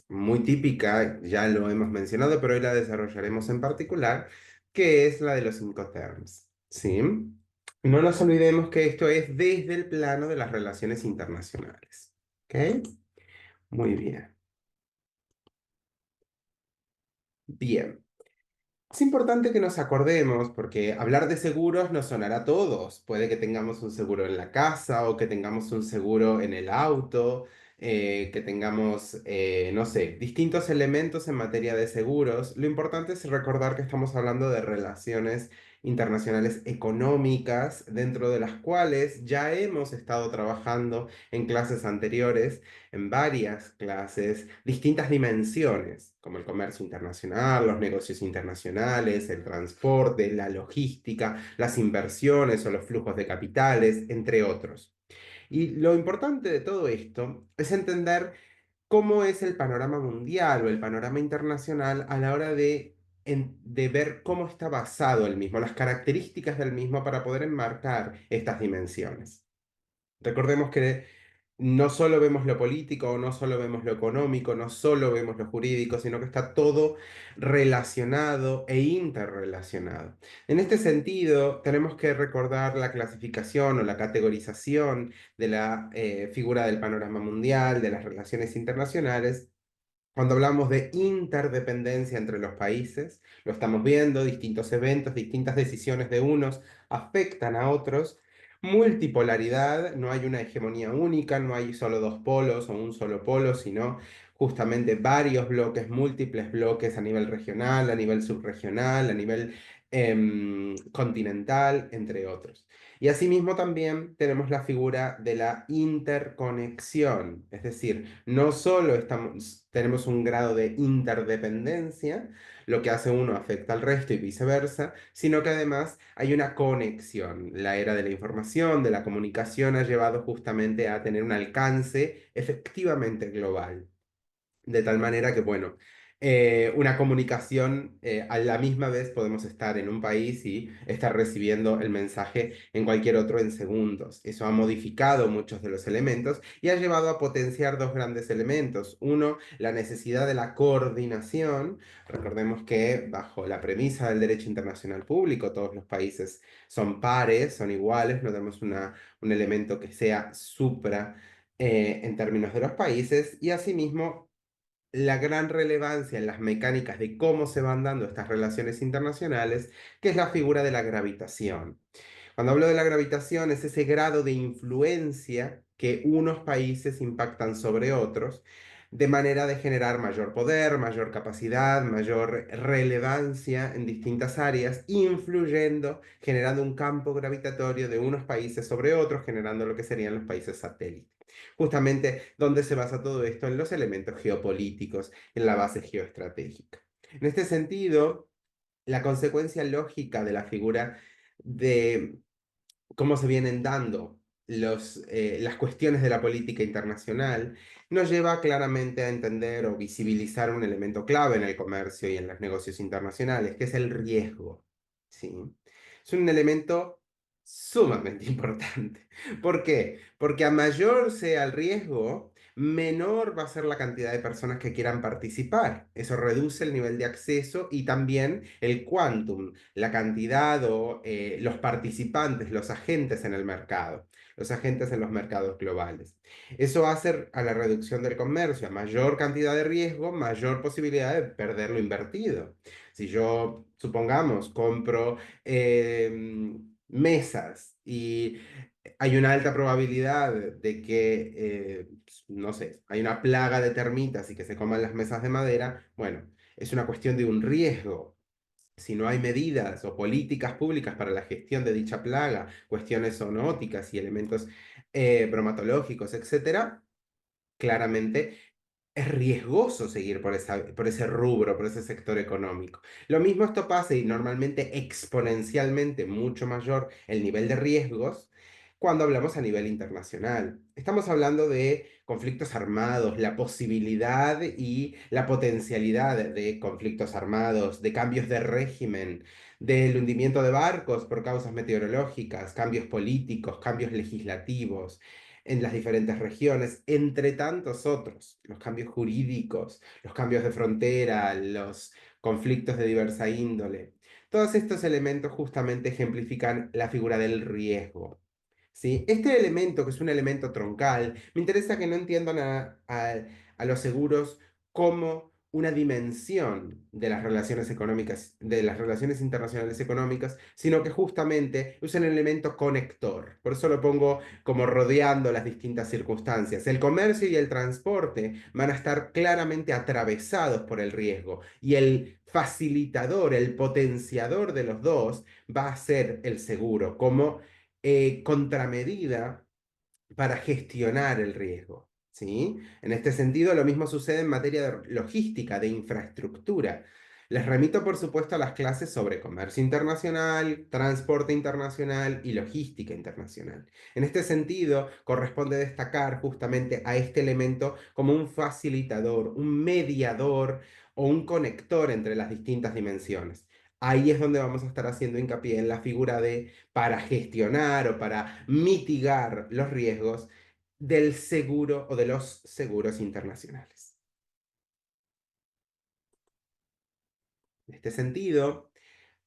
muy típica, ya lo hemos mencionado, pero hoy la desarrollaremos en particular, que es la de los Incoterms, ¿sí? No nos olvidemos que esto es desde el plano de las relaciones internacionales, ¿ok? Muy bien. Bien. Es importante que nos acordemos, porque hablar de seguros nos sonará a todos. Puede que tengamos un seguro en la casa o que tengamos un seguro en el auto, que tengamos, no sé, distintos elementos en materia de seguros. Lo importante es recordar que estamos hablando de relaciones internacionales económicas, dentro de las cuales ya hemos estado trabajando en clases anteriores, en varias clases, distintas dimensiones, como el comercio internacional, los negocios internacionales, el transporte, la logística, las inversiones o los flujos de capitales, entre otros. Y lo importante de todo esto es entender cómo es el panorama mundial o el panorama internacional a la hora de ver cómo está basado el mismo, las características del mismo para poder enmarcar estas dimensiones. Recordemos que no solo vemos lo político, no solo vemos lo económico, no solo vemos lo jurídico, sino que está todo relacionado e interrelacionado. En este sentido, tenemos que recordar la clasificación o la categorización de la figura del panorama mundial, de las relaciones internacionales. Cuando hablamos de interdependencia entre los países, lo estamos viendo, distintos eventos, distintas decisiones de unos afectan a otros. Multipolaridad, no hay una hegemonía única, no hay solo dos polos o un solo polo, sino justamente varios bloques, múltiples bloques a nivel regional, a nivel subregional, a nivel continental, entre otros. Y asimismo también tenemos la figura de la interconexión, es decir, no solo tenemos un grado de interdependencia, lo que hace uno afecta al resto y viceversa, sino que además hay una conexión. La era de la información, de la comunicación ha llevado justamente a tener un alcance efectivamente global. De tal manera que, bueno, una comunicación, a la misma vez podemos estar en un país y estar recibiendo el mensaje en cualquier otro en segundos. Eso ha modificado muchos de los elementos y ha llevado a potenciar dos grandes elementos. Uno, la necesidad de la coordinación. Recordemos que bajo la premisa del derecho internacional público, todos los países son pares, son iguales, no tenemos un elemento que sea supra. En términos de los países y asimismo la gran relevancia en las mecánicas de cómo se van dando estas relaciones internacionales, que es la figura de la gravitación. Cuando hablo de la gravitación, es ese grado de influencia que unos países impactan sobre otros, de manera de generar mayor poder, mayor capacidad, mayor relevancia en distintas áreas, influyendo, generando un campo gravitatorio de unos países sobre otros, generando lo que serían los países satélites. Justamente, ¿dónde se basa todo esto? En los elementos geopolíticos, en la base geoestratégica. En este sentido, la consecuencia lógica de la figura de cómo se vienen dando las cuestiones de la política internacional, nos lleva claramente a entender o visibilizar un elemento clave en el comercio y en los negocios internacionales, que es el riesgo. ¿Sí? Es un elemento sumamente importante. ¿Por qué? Porque a mayor sea el riesgo, menor va a ser la cantidad de personas que quieran participar. Eso reduce el nivel de acceso y también el quantum, la cantidad o los participantes, los agentes en el mercado, los agentes en los mercados globales. Eso hace a la reducción del comercio, a mayor cantidad de riesgo, mayor posibilidad de perder lo invertido. Si yo, supongamos, compro mesas y hay una alta probabilidad de que, no sé, hay una plaga de termitas y que se coman las mesas de madera, bueno, es una cuestión de un riesgo. Si no hay medidas o políticas públicas para la gestión de dicha plaga, cuestiones zoonóticas y elementos bromatológicos, etcétera, claramente es riesgoso seguir por ese rubro, por ese sector económico. Lo mismo esto pasa y normalmente exponencialmente mucho mayor el nivel de riesgos cuando hablamos a nivel internacional. Estamos hablando de conflictos armados, la posibilidad y la potencialidad de conflictos armados, de cambios de régimen, del hundimiento de barcos por causas meteorológicas, cambios políticos, cambios legislativos. en las diferentes regiones, entre tantos otros, los cambios jurídicos, los cambios de frontera, los conflictos de diversa índole. Todos estos elementos justamente ejemplifican la figura del riesgo. ¿Sí? Este elemento, que es un elemento troncal, me interesa que no entiendan a los seguros como una dimensión de las relaciones económicas, de las relaciones internacionales económicas, sino que justamente es un elemento conector. Por eso lo pongo como rodeando las distintas circunstancias. El comercio y el transporte van a estar claramente atravesados por el riesgo y el facilitador, el potenciador de los dos va a ser el seguro, como contramedida para gestionar el riesgo. ¿Sí? En este sentido, lo mismo sucede en materia de logística, de infraestructura. Les remito, por supuesto, a las clases sobre comercio internacional, transporte internacional y logística internacional. En este sentido, corresponde destacar justamente a este elemento como un facilitador, un mediador o un conector entre las distintas dimensiones. Ahí es donde vamos a estar haciendo hincapié en la figura de para gestionar o para mitigar los riesgos del seguro o de los seguros internacionales. En este sentido,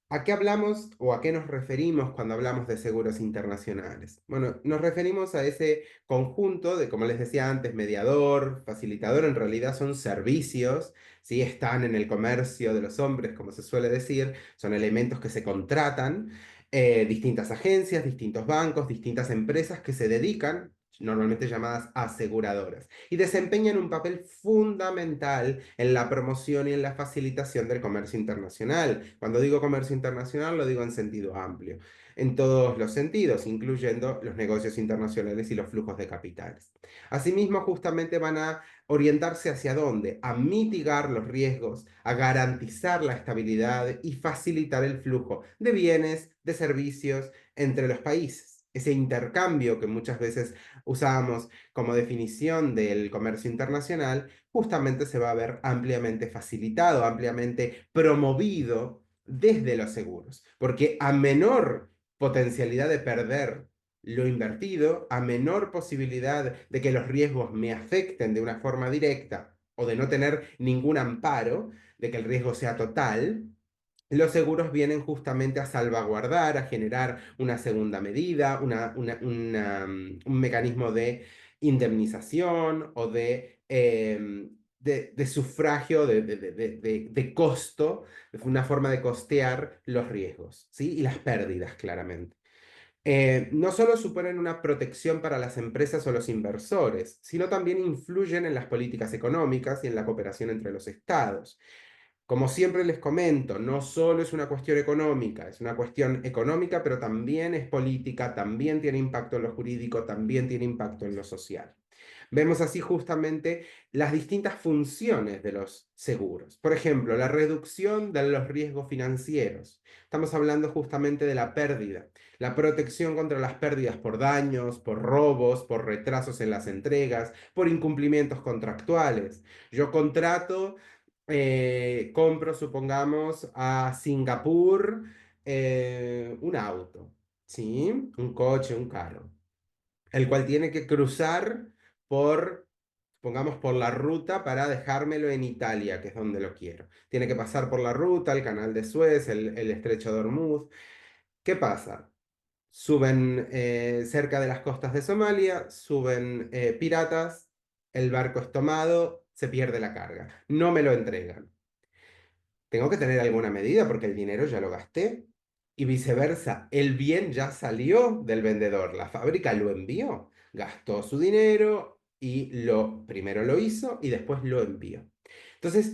¿a qué hablamos o a qué nos referimos cuando hablamos de seguros internacionales? Bueno, nos referimos a ese conjunto de, como les decía antes, mediador, facilitador, en realidad son servicios, ¿sí? Están en el comercio de los hombres, como se suele decir, son elementos que se contratan, distintas agencias, distintos bancos, distintas empresas que se dedican, normalmente llamadas aseguradoras, y desempeñan un papel fundamental en la promoción y en la facilitación del comercio internacional. Cuando digo comercio internacional, lo digo en sentido amplio, en todos los sentidos, incluyendo los negocios internacionales y los flujos de capitales. Asimismo, justamente van a orientarse hacia dónde, a mitigar los riesgos, a garantizar la estabilidad y facilitar el flujo de bienes, de servicios entre los países. Ese intercambio que muchas veces usábamos como definición del comercio internacional, justamente se va a ver ampliamente facilitado, ampliamente promovido desde los seguros, porque a menor potencialidad de perder lo invertido, a menor posibilidad de que los riesgos me afecten de una forma directa o de no tener ningún amparo, de que el riesgo sea total, los seguros vienen justamente a salvaguardar, a generar una segunda medida, un mecanismo de indemnización o de sufragio, de costo, una forma de costear los riesgos, ¿sí? Y las pérdidas, claramente. No solo suponen una protección para las empresas o los inversores, sino también influyen en las políticas económicas y en la cooperación entre los estados. Como siempre les comento, no solo es una cuestión económica, es una cuestión económica, pero también es política, también tiene impacto en lo jurídico, también tiene impacto en lo social. Vemos así justamente las distintas funciones de los seguros. Por ejemplo, la reducción de los riesgos financieros. Estamos hablando justamente de la pérdida, la protección contra las pérdidas por daños, por robos, por retrasos en las entregas, por incumplimientos contractuales. Yo contrato, compro, supongamos, a Singapur un auto, ¿sí? Un coche, un carro, el cual tiene que cruzar por, pongamos, por la ruta para dejármelo en Italia, que es donde lo quiero. Tiene que pasar por la ruta, el canal de Suez, el estrecho de Hormuz. ¿Qué pasa? Suben cerca de las costas de Somalia, suben piratas, el barco es tomado, se pierde la carga. No me lo entregan. Tengo que tener alguna medida porque el dinero ya lo gasté. Y viceversa, el bien ya salió del vendedor, la fábrica lo envió, gastó su dinero y primero lo hizo y después lo envió. Entonces,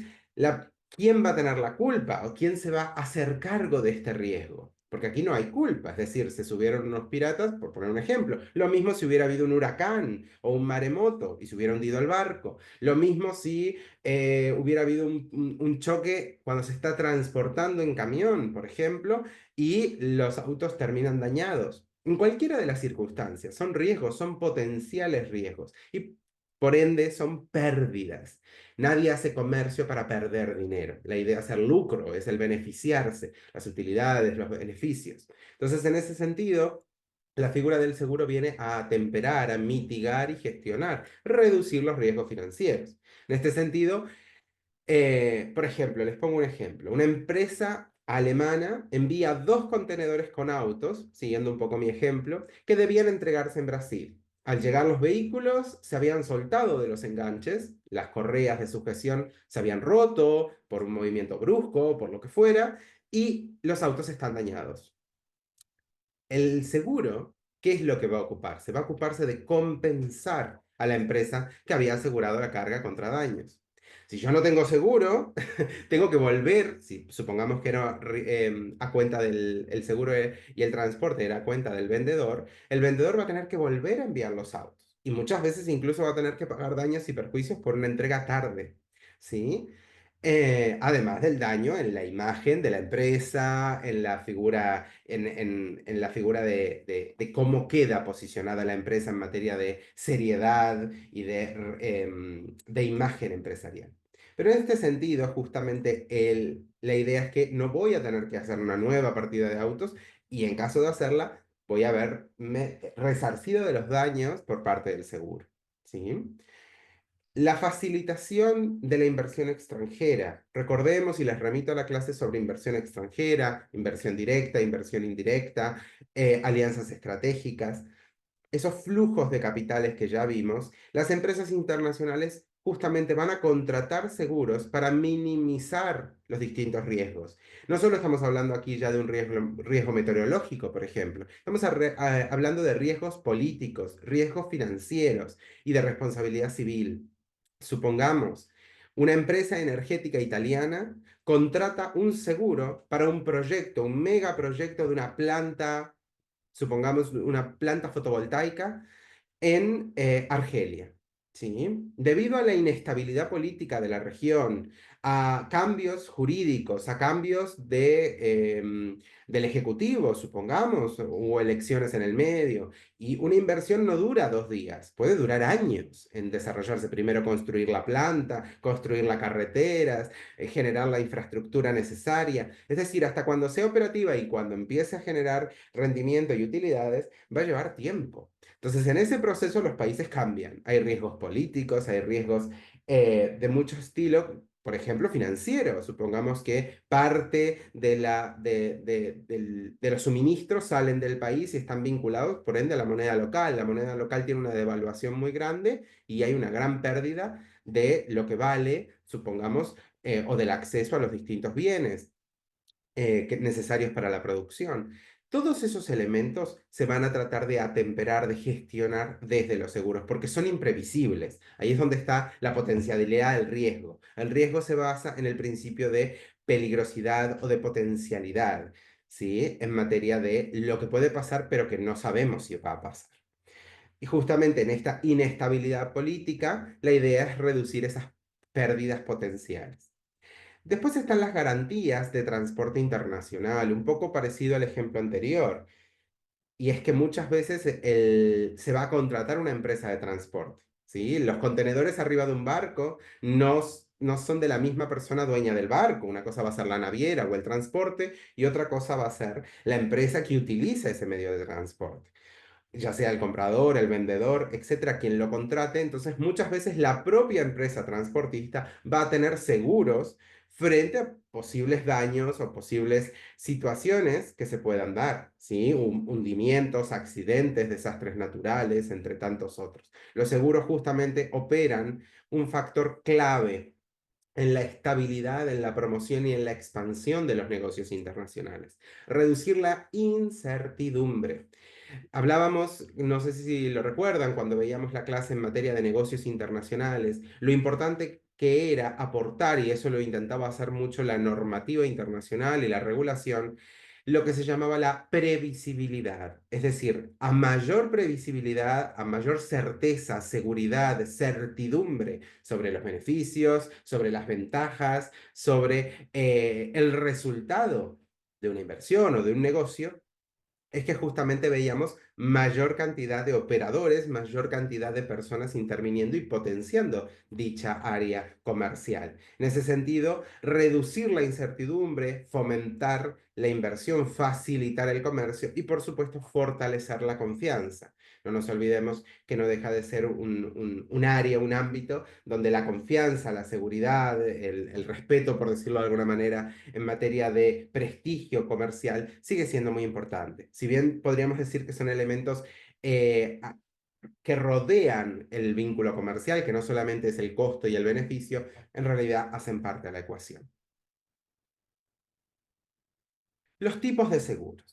¿quién va a tener la culpa o quién se va a hacer cargo de este riesgo? Porque aquí no hay culpa, es decir, se subieron unos piratas, por poner un ejemplo. Lo mismo si hubiera habido un huracán o un maremoto y se hubiera hundido el barco. Lo mismo si hubiera habido un choque cuando se está transportando en camión, por ejemplo, y los autos terminan dañados. En cualquiera de las circunstancias, son riesgos, son potenciales riesgos y por ende son pérdidas. Nadie hace comercio para perder dinero. La idea es el lucro, es el beneficiarse, las utilidades, los beneficios. Entonces, en ese sentido, La figura del seguro viene a atemperar, a mitigar y gestionar, reducir los riesgos financieros. En este sentido, por ejemplo, les pongo un ejemplo. Una empresa alemana envía 2 contenedores con autos, siguiendo un poco mi ejemplo, que debían entregarse en Brasil. Al llegar los vehículos, se habían soltado de los enganches, las correas de sujeción se habían roto por un movimiento brusco, por lo que fuera, y los autos están dañados. El seguro, ¿qué es lo que va a ocuparse? Va a ocuparse de compensar a la empresa que había asegurado la carga contra daños. Si yo no tengo seguro, tengo que volver, si supongamos que era a cuenta del el seguro y el transporte era a cuenta del vendedor, el vendedor va a tener que volver a enviar los autos. Y muchas veces incluso va a tener que pagar daños y perjuicios por una entrega tarde. ¿Sí? Además del daño en la imagen de la empresa, en la figura, en la figura de cómo queda posicionada la empresa en materia de seriedad y de imagen empresarial. Pero en este sentido, justamente la idea es que no voy a tener que hacer una nueva partida de autos y en caso de hacerla, voy a haberme resarcido de los daños por parte del seguro. ¿Sí? La facilitación de la inversión extranjera. Recordemos, y les remito a la clase sobre inversión extranjera, inversión directa, inversión indirecta, alianzas estratégicas, esos flujos de capitales que ya vimos, las empresas internacionales justamente van a contratar seguros para minimizar los distintos riesgos. No solo estamos hablando aquí ya de un riesgo meteorológico, por ejemplo, estamos hablando de riesgos políticos, riesgos financieros y de responsabilidad civil. Supongamos, una empresa energética italiana contrata un seguro para un proyecto, un megaproyecto de una planta, supongamos una planta fotovoltaica en Argelia. ¿Sí? Debido a la inestabilidad política de la región, a cambios jurídicos, a cambios del Ejecutivo, supongamos, o elecciones en el medio, y una inversión no dura 2 días, puede durar años en desarrollarse. Primero construir la planta, construir las carreteras, generar la infraestructura necesaria. Es decir, hasta cuando sea operativa y cuando empiece a generar rendimiento y utilidades, va a llevar tiempo. Entonces, en ese proceso los países cambian. Hay riesgos políticos, hay riesgos de mucho estilo, por ejemplo, financiero. Supongamos que parte de los suministros salen del país y están vinculados, por ende, a la moneda local. La moneda local tiene una devaluación muy grande y hay una gran pérdida de lo que vale, supongamos, o del acceso a los distintos bienes necesarios para la producción. Todos esos elementos se van a tratar de atemperar, de gestionar desde los seguros, porque son imprevisibles. Ahí es donde está la potencialidad del riesgo. El riesgo se basa en el principio de peligrosidad o de potencialidad, ¿sí? En materia de lo que puede pasar, pero que no sabemos si va a pasar. Y justamente en esta inestabilidad política, la idea es reducir esas pérdidas potenciales. Después están las garantías de transporte internacional, un poco parecido al ejemplo anterior. Y es que muchas veces se va a contratar una empresa de transporte, ¿sí? Los contenedores arriba de un barco no son de la misma persona dueña del barco. Una cosa va a ser la naviera o el transporte y otra cosa va a ser la empresa que utiliza ese medio de transporte, ya sea el comprador, el vendedor, etcétera, quien lo contrate. Entonces, muchas veces la propia empresa transportista va a tener seguros frente a posibles daños o posibles situaciones que se puedan dar, ¿sí? Hundimientos, accidentes, desastres naturales, entre tantos otros. Los seguros justamente operan un factor clave en la estabilidad, en la promoción y en la expansión de los negocios internacionales. Reducir la incertidumbre. Hablábamos, no sé si lo recuerdan, cuando veíamos la clase en materia de negocios internacionales, lo importante que era aportar, y eso lo intentaba hacer mucho la normativa internacional y la regulación, lo que se llamaba la previsibilidad. Es decir, a mayor previsibilidad, a mayor certeza, seguridad, certidumbre sobre los beneficios, sobre las ventajas, sobre el resultado de una inversión o de un negocio, es que justamente veíamos mayor cantidad de operadores, mayor cantidad de personas interviniendo y potenciando dicha área comercial. En ese sentido, reducir la incertidumbre, fomentar la inversión, facilitar el comercio y, por supuesto, fortalecer la confianza. No nos olvidemos que no deja de ser un área, un ámbito donde la confianza, la seguridad, el respeto, por decirlo de alguna manera, en materia de prestigio comercial sigue siendo muy importante. Si bien podríamos decir que son elementos eh, que rodean el vínculo comercial, que no solamente es el costo y el beneficio, en realidad hacen parte de la ecuación. Los tipos de seguros.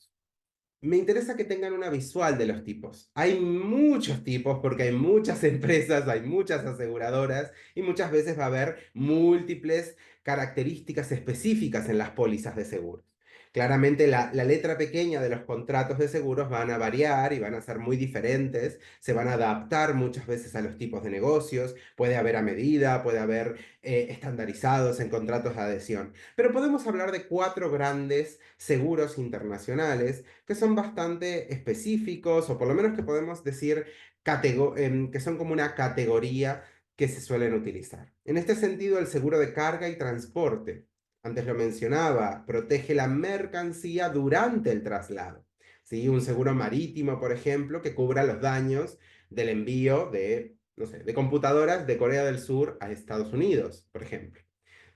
Me interesa que tengan una visual de los tipos. Hay muchos tipos porque hay muchas empresas, hay muchas aseguradoras y muchas veces va a haber múltiples características específicas en las pólizas de seguros. Claramente la letra pequeña de los contratos de seguros van a variar y van a ser muy diferentes, se van a adaptar muchas veces a los tipos de negocios, puede haber a medida, puede haber estandarizados en contratos de adhesión. Pero podemos hablar de cuatro grandes seguros internacionales que son bastante específicos, o por lo menos que podemos decir que son como una categoría que se suelen utilizar. En este sentido, el seguro de carga y transporte, antes lo mencionaba, protege la mercancía durante el traslado. ¿Sí? Un seguro marítimo, por ejemplo, que cubra los daños del envío de, no sé, de computadoras de Corea del Sur a Estados Unidos, por ejemplo.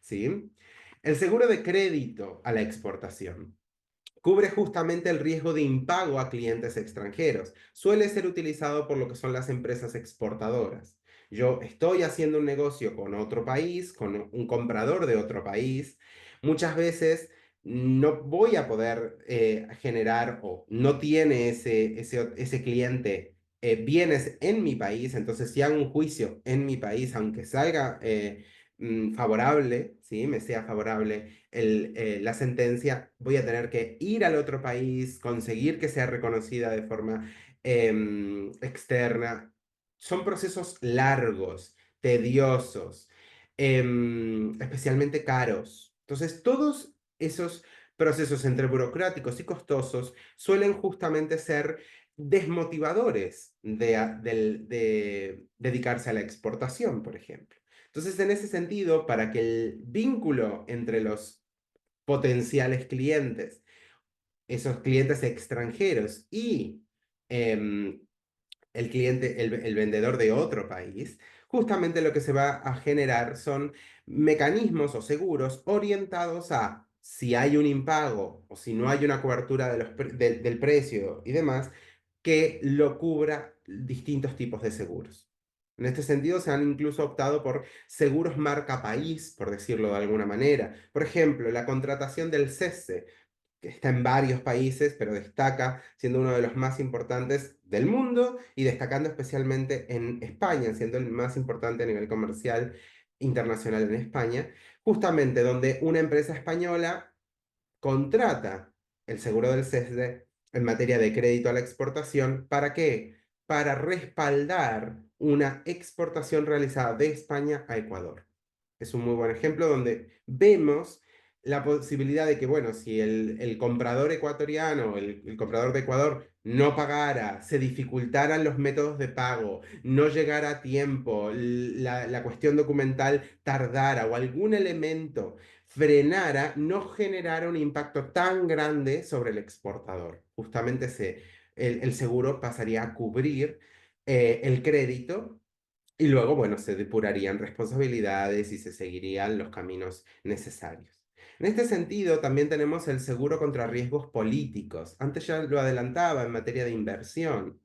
¿Sí? El seguro de crédito a la exportación cubre justamente el riesgo de impago a clientes extranjeros. Suele ser utilizado por lo que son las empresas exportadoras. Yo estoy haciendo un negocio con otro país, con un comprador de otro país. Muchas veces no voy a poder generar o no tiene ese cliente bienes en mi país. Entonces, si hago un juicio en mi país, aunque salga favorable, ¿sí? Me sea favorable la sentencia, voy a tener que ir al otro país, conseguir que sea reconocida de forma externa. Son procesos largos, tediosos, especialmente caros. Entonces, todos esos procesos entre burocráticos y costosos suelen justamente ser desmotivadores de dedicarse a la exportación, por ejemplo. Entonces, en ese sentido, para que el vínculo entre los potenciales clientes, esos clientes extranjeros y em, el vendedor de otro país, justamente lo que se va a generar son mecanismos o seguros orientados a si hay un impago o si no hay una cobertura del precio y demás, que lo cubra distintos tipos de seguros. En este sentido, se han incluso optado por seguros marca país, por decirlo de alguna manera. Por ejemplo, la contratación del CESE, que está en varios países, pero destaca siendo uno de los más importantes del mundo y destacando especialmente en España, siendo el más importante a nivel comercial internacional en España, justamente donde una empresa española contrata el seguro del CESDE en materia de crédito a la exportación. ¿Para qué? Para respaldar una exportación realizada de España a Ecuador. Es un muy buen ejemplo donde vemos la posibilidad de que, bueno, si el comprador ecuatoriano, el comprador de Ecuador no pagara, se dificultaran los métodos de pago, no llegara a tiempo, la cuestión documental tardara o algún elemento frenara, no generara un impacto tan grande sobre el exportador. Justamente el seguro pasaría a cubrir el crédito y luego, bueno, se depurarían responsabilidades y se seguirían los caminos necesarios. En este sentido, también tenemos el seguro contra riesgos políticos. Antes ya lo adelantaba en materia de inversión.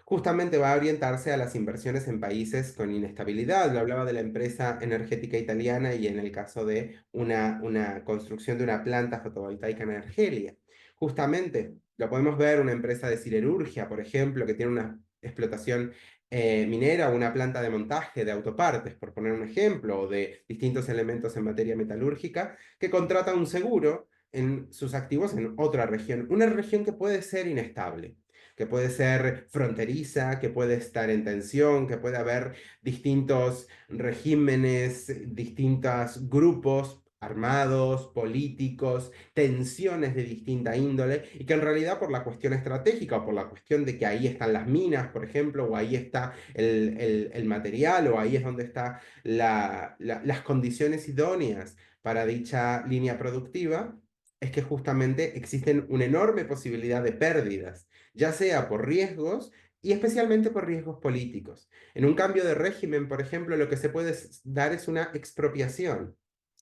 Justamente va a orientarse a las inversiones en países con inestabilidad. Lo hablaba de la empresa energética italiana y en el caso de una construcción de una planta fotovoltaica en Argelia. Justamente lo podemos ver una empresa de siderurgia, por ejemplo, que tiene una explotación minera o una planta de montaje de autopartes, por poner un ejemplo, o de distintos elementos en materia metalúrgica, que contrata un seguro en sus activos en otra región, una región que puede ser inestable, que puede ser fronteriza, que puede estar en tensión, que puede haber distintos regímenes, distintos grupos armados, políticos, tensiones de distinta índole, y que en realidad por la cuestión estratégica o por la cuestión de que ahí están las minas, por ejemplo, o ahí está el material, o ahí es donde están las condiciones idóneas para dicha línea productiva, es que justamente existen una enorme posibilidad de pérdidas, ya sea por riesgos y especialmente por riesgos políticos. En un cambio de régimen, por ejemplo, lo que se puede dar es una expropiación.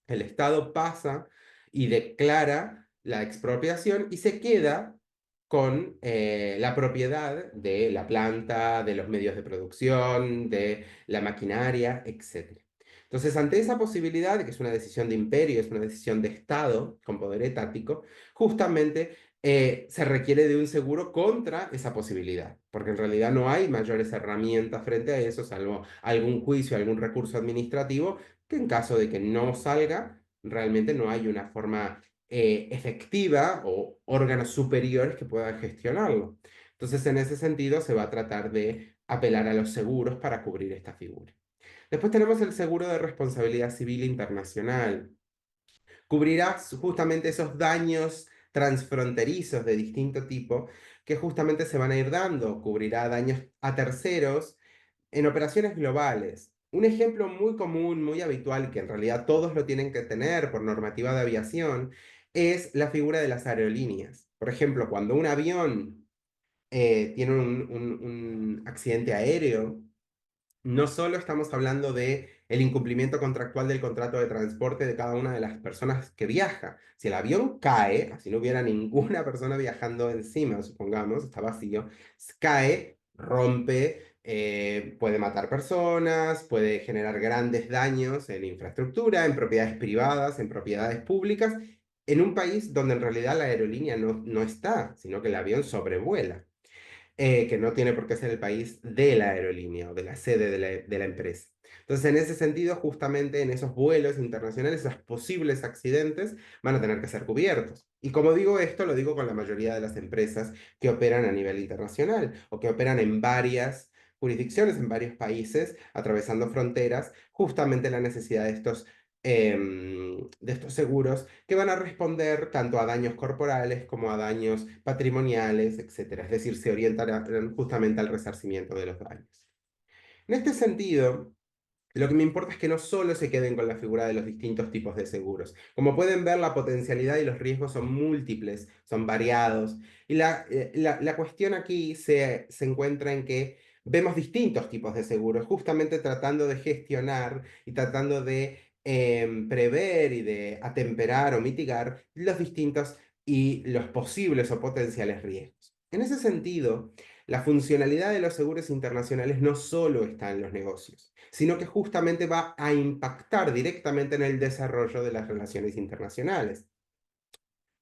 El Estado pasa y declara la expropiación y se queda con la propiedad de la planta, de los medios de producción, de la maquinaria, etc. Entonces, ante esa posibilidad, de que es una decisión de imperio, es una decisión de Estado con poder etático, justamente se requiere de un seguro contra esa posibilidad, porque en realidad no hay mayores herramientas frente a eso, salvo algún juicio, algún recurso administrativo, que en caso de que no salga, realmente no hay una forma efectiva o órganos superiores que puedan gestionarlo. Entonces, en ese sentido, se va a tratar de apelar a los seguros para cubrir esta figura. Después tenemos el seguro de responsabilidad civil internacional. Cubrirá justamente esos daños transfronterizos de distinto tipo que justamente se van a ir dando. Cubrirá daños a terceros en operaciones globales. Un ejemplo muy común, muy habitual, que en realidad todos lo tienen que tener por normativa de aviación, es la figura de las aerolíneas. Por ejemplo, cuando un avión tiene un accidente aéreo, no solo estamos hablando de el incumplimiento contractual del contrato de transporte de cada una de las personas que viaja. Si el avión cae, así no hubiera ninguna persona viajando encima, supongamos, está vacío, cae, rompe, puede matar personas, puede generar grandes daños en infraestructura, en propiedades privadas, en propiedades públicas, en un país donde en realidad la aerolínea no está, sino que el avión sobrevuela, que no tiene por qué ser el país de la aerolínea o de la sede de la empresa. Entonces, en ese sentido, justamente en esos vuelos internacionales, esos posibles accidentes van a tener que ser cubiertos. Y como digo esto, lo digo con la mayoría de las empresas que operan a nivel internacional o que operan en varias jurisdicciones, en varios países, atravesando fronteras, justamente la necesidad de estos seguros que van a responder tanto a daños corporales como a daños patrimoniales, etcétera. Es decir, se orientarán justamente al resarcimiento de los daños. En este sentido, lo que me importa es que no solo se queden con la figura de los distintos tipos de seguros. Como pueden ver, la potencialidad y los riesgos son múltiples, son variados. Y la cuestión aquí se encuentra en que vemos distintos tipos de seguros, justamente tratando de gestionar y tratando de prever y de atemperar o mitigar los distintos y los posibles o potenciales riesgos. En ese sentido, la funcionalidad de los seguros internacionales no solo está en los negocios, sino que justamente va a impactar directamente en el desarrollo de las relaciones internacionales.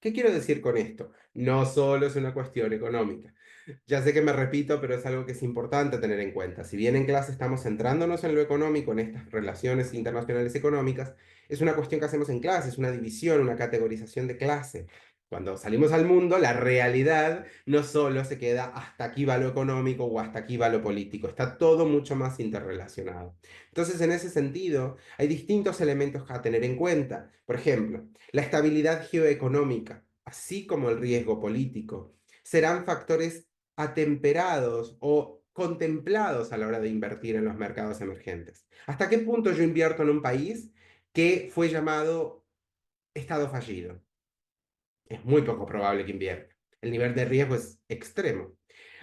¿Qué quiero decir con esto? No solo es una cuestión económica. Ya sé que me repito, pero es algo que es importante tener en cuenta. Si bien en clase estamos centrándonos en lo económico, en estas relaciones internacionales económicas, es una cuestión que hacemos en clase, es una división, una categorización de clase. Cuando salimos al mundo, la realidad no solo se queda hasta aquí va lo económico o hasta aquí va lo político, está todo mucho más interrelacionado. Entonces, en ese sentido, hay distintos elementos a tener en cuenta. Por ejemplo, la estabilidad geoeconómica, así como el riesgo político, serán factores atemperados o contemplados a la hora de invertir en los mercados emergentes. ¿Hasta qué punto yo invierto en un país que fue llamado Estado fallido? Es muy poco probable que invierta. El nivel de riesgo es extremo.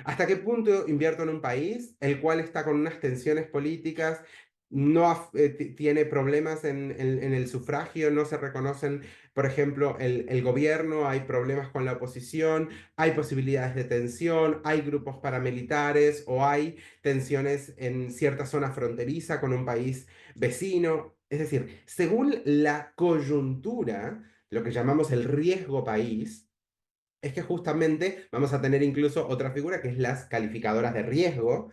¿Hasta qué punto invierto en un país el cual está con unas tensiones políticas, no tiene problemas en el sufragio, no se reconocen, por ejemplo, el gobierno, hay problemas con la oposición, hay posibilidades de tensión, hay grupos paramilitares o hay tensiones en cierta zona fronteriza con un país vecino? Es decir, según la coyuntura, lo que llamamos el riesgo país, es que justamente vamos a tener incluso otra figura que es las calificadoras de riesgo,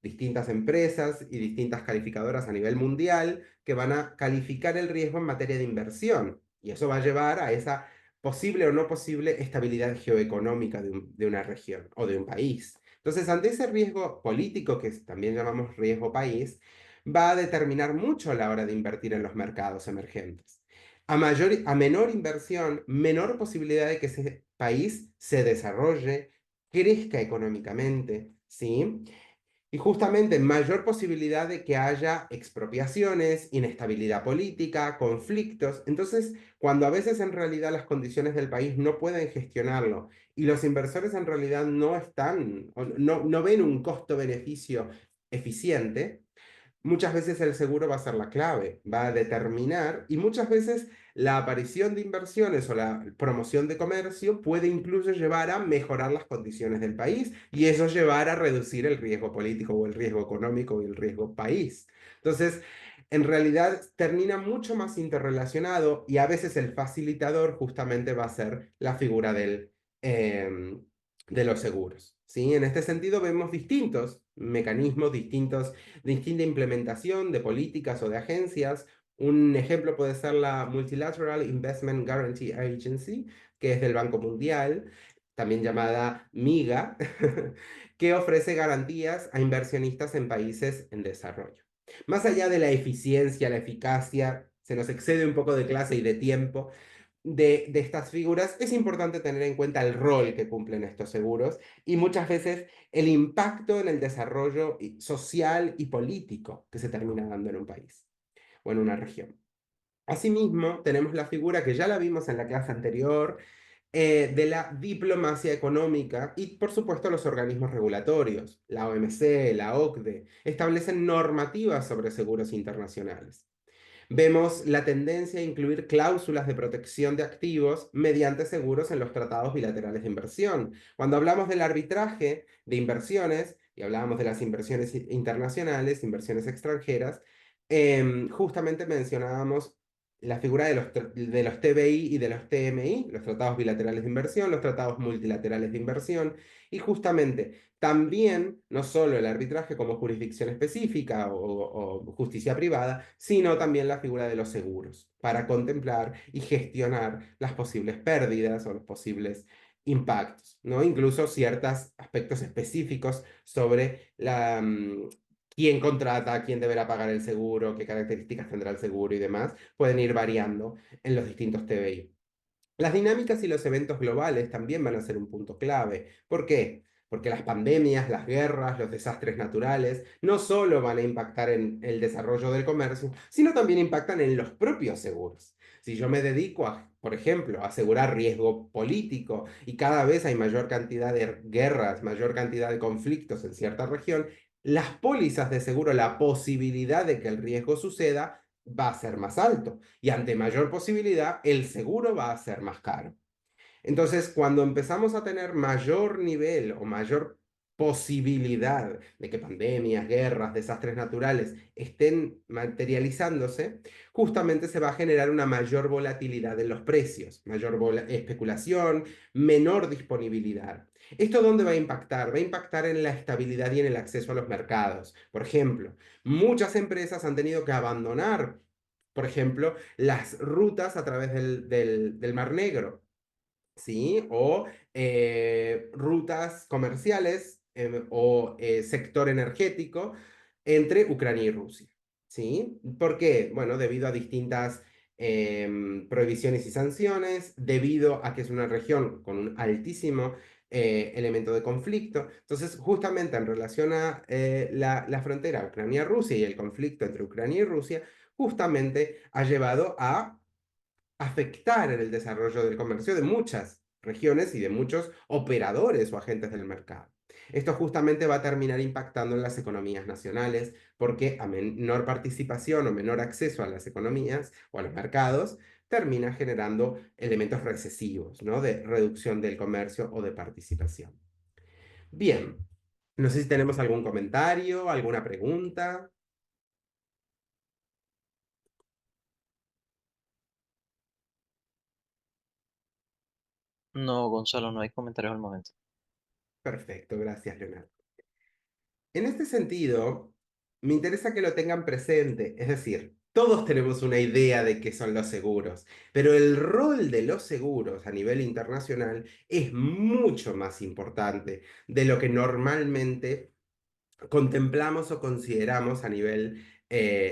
distintas empresas y distintas calificadoras a nivel mundial que van a calificar el riesgo en materia de inversión. Y eso va a llevar a esa posible o no posible estabilidad geoeconómica de una región o de un país. Entonces, ante ese riesgo político, que también llamamos riesgo país, va a determinar mucho a la hora de invertir en los mercados emergentes. A menor inversión, menor posibilidad de que ese país se desarrolle, crezca económicamente, ¿sí? Y justamente mayor posibilidad de que haya expropiaciones, inestabilidad política, conflictos. Entonces, cuando a veces en realidad las condiciones del país no pueden gestionarlo y los inversores en realidad no están, o no ven un costo-beneficio eficiente, muchas veces el seguro va a ser la clave, va a determinar, y muchas veces la aparición de inversiones o la promoción de comercio puede incluso llevar a mejorar las condiciones del país y eso llevar a reducir el riesgo político o el riesgo económico y el riesgo país. Entonces, en realidad termina mucho más interrelacionado y a veces el facilitador justamente va a ser la figura de los seguros. ¿Sí? En este sentido vemos distintos mecanismos, distinta implementación de políticas o de agencias. Un ejemplo puede ser la Multilateral Investment Guarantee Agency, que es del Banco Mundial, también llamada MIGA, que ofrece garantías a inversionistas en países en desarrollo. Más allá de la eficiencia, la eficacia, se nos excede un poco de clase y de tiempo de estas figuras, es importante tener en cuenta el rol que cumplen estos seguros y muchas veces el impacto en el desarrollo social y político que se termina dando en un país o en una región. Asimismo, tenemos la figura que ya la vimos en la clase anterior, de la diplomacia económica y, por supuesto, los organismos regulatorios. La OMC, la OCDE, establecen normativas sobre seguros internacionales. Vemos la tendencia a incluir cláusulas de protección de activos mediante seguros en los tratados bilaterales de inversión. Cuando hablamos del arbitraje de inversiones, y hablábamos de las inversiones internacionales, inversiones extranjeras, justamente mencionábamos la figura de los TBI y de los TMI, los tratados bilaterales de inversión, los tratados multilaterales de inversión, y justamente también no solo el arbitraje como jurisdicción específica o justicia privada, sino también la figura de los seguros para contemplar y gestionar las posibles pérdidas o los posibles impactos, ¿no? Incluso ciertos aspectos específicos sobre quién contrata, quién deberá pagar el seguro, qué características tendrá el seguro y demás, pueden ir variando en los distintos TBI. Las dinámicas y los eventos globales también van a ser un punto clave. ¿Por qué? Porque las pandemias, las guerras, los desastres naturales no solo van a impactar en el desarrollo del comercio, sino también impactan en los propios seguros. Si yo me dedico a, por ejemplo, a asegurar riesgo político y cada vez hay mayor cantidad de guerras, mayor cantidad de conflictos en cierta región, las pólizas de seguro, la posibilidad de que el riesgo suceda, va a ser más alto y ante mayor posibilidad, el seguro va a ser más caro. Entonces, cuando empezamos a tener mayor nivel o mayor posibilidad de que pandemias, guerras, desastres naturales estén materializándose, justamente se va a generar una mayor volatilidad en los precios, mayor especulación, menor disponibilidad. ¿Esto dónde va a impactar? Va a impactar en la estabilidad y en el acceso a los mercados. Por ejemplo, muchas empresas han tenido que abandonar, por ejemplo, las rutas a través del Mar Negro, ¿sí? O rutas comerciales o sector energético entre Ucrania y Rusia, ¿sí? ¿Por qué? Bueno, debido a distintas prohibiciones y sanciones, debido a que es una región con un altísimo elemento de conflicto. Entonces, justamente en relación a la frontera Ucrania-Rusia y el conflicto entre Ucrania y Rusia, justamente ha llevado a afectar en el desarrollo del comercio de muchas regiones y de muchos operadores o agentes del mercado. Esto justamente va a terminar impactando en las economías nacionales porque a menor participación o menor acceso a las economías o a los mercados termina generando elementos recesivos, ¿no? De reducción del comercio o de participación. Bien, no sé si tenemos algún comentario, alguna pregunta. No, Gonzalo, no hay comentarios al momento. Perfecto, gracias, Leonardo. En este sentido, me interesa que lo tengan presente, es decir, todos tenemos una idea de qué son los seguros, pero el rol de los seguros a nivel internacional es mucho más importante de lo que normalmente contemplamos o consideramos a nivel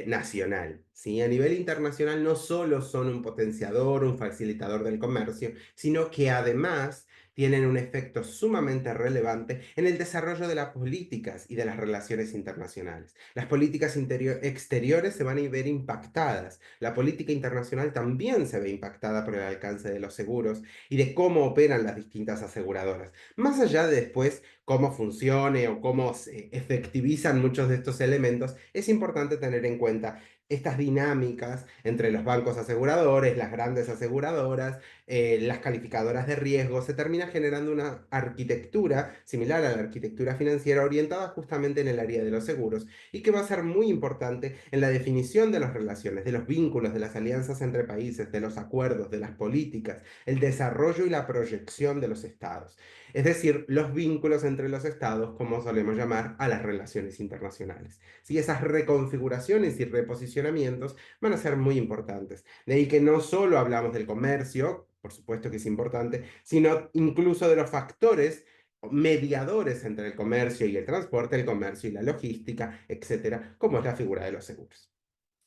nacional. ¿sí? A nivel internacional no solo son un potenciador, un facilitador del comercio, sino que además tienen un efecto sumamente relevante en el desarrollo de las políticas y de las relaciones internacionales. Las políticas exteriores se van a ver impactadas. La política internacional también se ve impactada por el alcance de los seguros y de cómo operan las distintas aseguradoras. Más allá de después cómo funcione o cómo se efectivizan muchos de estos elementos, es importante tener en cuenta estas dinámicas entre los bancos aseguradores, las grandes aseguradoras, las calificadoras de riesgo. Se termina generando una arquitectura similar a la arquitectura financiera orientada justamente en el área de los seguros y que va a ser muy importante en la definición de las relaciones, de los vínculos, de las alianzas entre países, de los acuerdos, de las políticas, el desarrollo y la proyección de los estados. Es decir, los vínculos entre los estados, como solemos llamar a las relaciones internacionales. Sí, esas reconfiguraciones y reposicionamientos van a ser muy importantes. De ahí que no solo hablamos del comercio, por supuesto que es importante, sino incluso de los factores mediadores entre el comercio y el transporte, el comercio y la logística, etcétera, como es la figura de los seguros.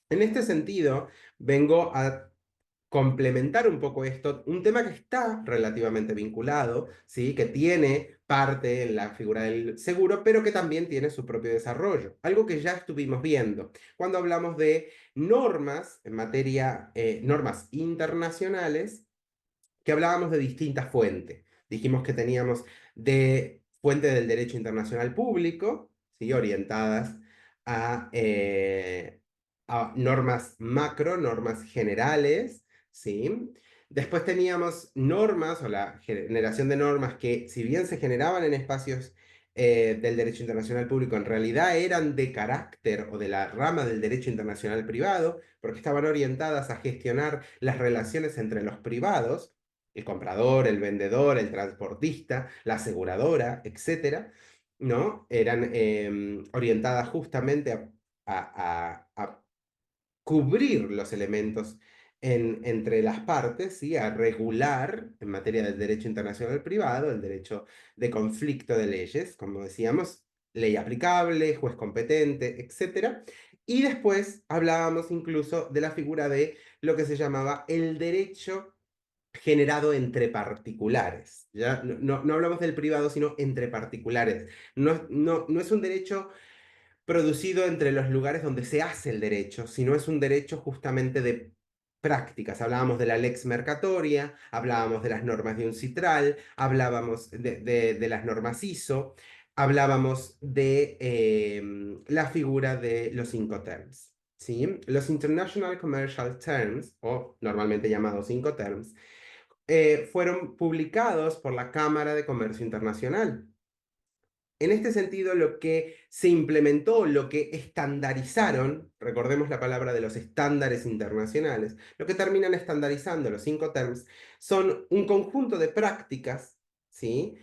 En este sentido, vengo a complementar un poco esto, un tema que está relativamente vinculado, ¿sí? Que tiene parte en la figura del seguro, pero que también tiene su propio desarrollo. Algo que ya estuvimos viendo cuando hablamos de normas en materia, normas internacionales que hablábamos de distintas fuentes. Dijimos que teníamos de fuente del derecho internacional público, ¿sí? Orientadas a normas macro, normas generales, ¿sí? Después teníamos normas o la generación de normas que, si bien se generaban en espacios del derecho internacional público, en realidad eran de carácter o de la rama del derecho internacional privado, porque estaban orientadas a gestionar las relaciones entre los privados, el comprador, el vendedor, el transportista, la aseguradora, etcétera, ¿no? Eran orientadas justamente a cubrir los elementos entre las partes, ¿sí? A regular en materia del derecho internacional privado, el derecho de conflicto de leyes, como decíamos, ley aplicable, juez competente, etcétera. Y después hablábamos incluso de la figura de lo que se llamaba el derecho generado entre particulares. ¿Ya? No hablamos del privado, sino entre particulares. No es un derecho producido entre los lugares donde se hace el derecho, sino es un derecho justamente de prácticas. Hablábamos de la lex mercatoria, hablábamos de las normas de un citral, hablábamos de las normas ISO, hablábamos de la figura de los Incoterms. ¿Sí? Los International Commercial Terms, o normalmente llamados Incoterms, fueron publicados por la Cámara de Comercio Internacional. En este sentido, lo que se implementó, lo que estandarizaron, recordemos la palabra de los estándares internacionales, lo que terminan estandarizando los cinco terms son un conjunto de prácticas, ¿sí?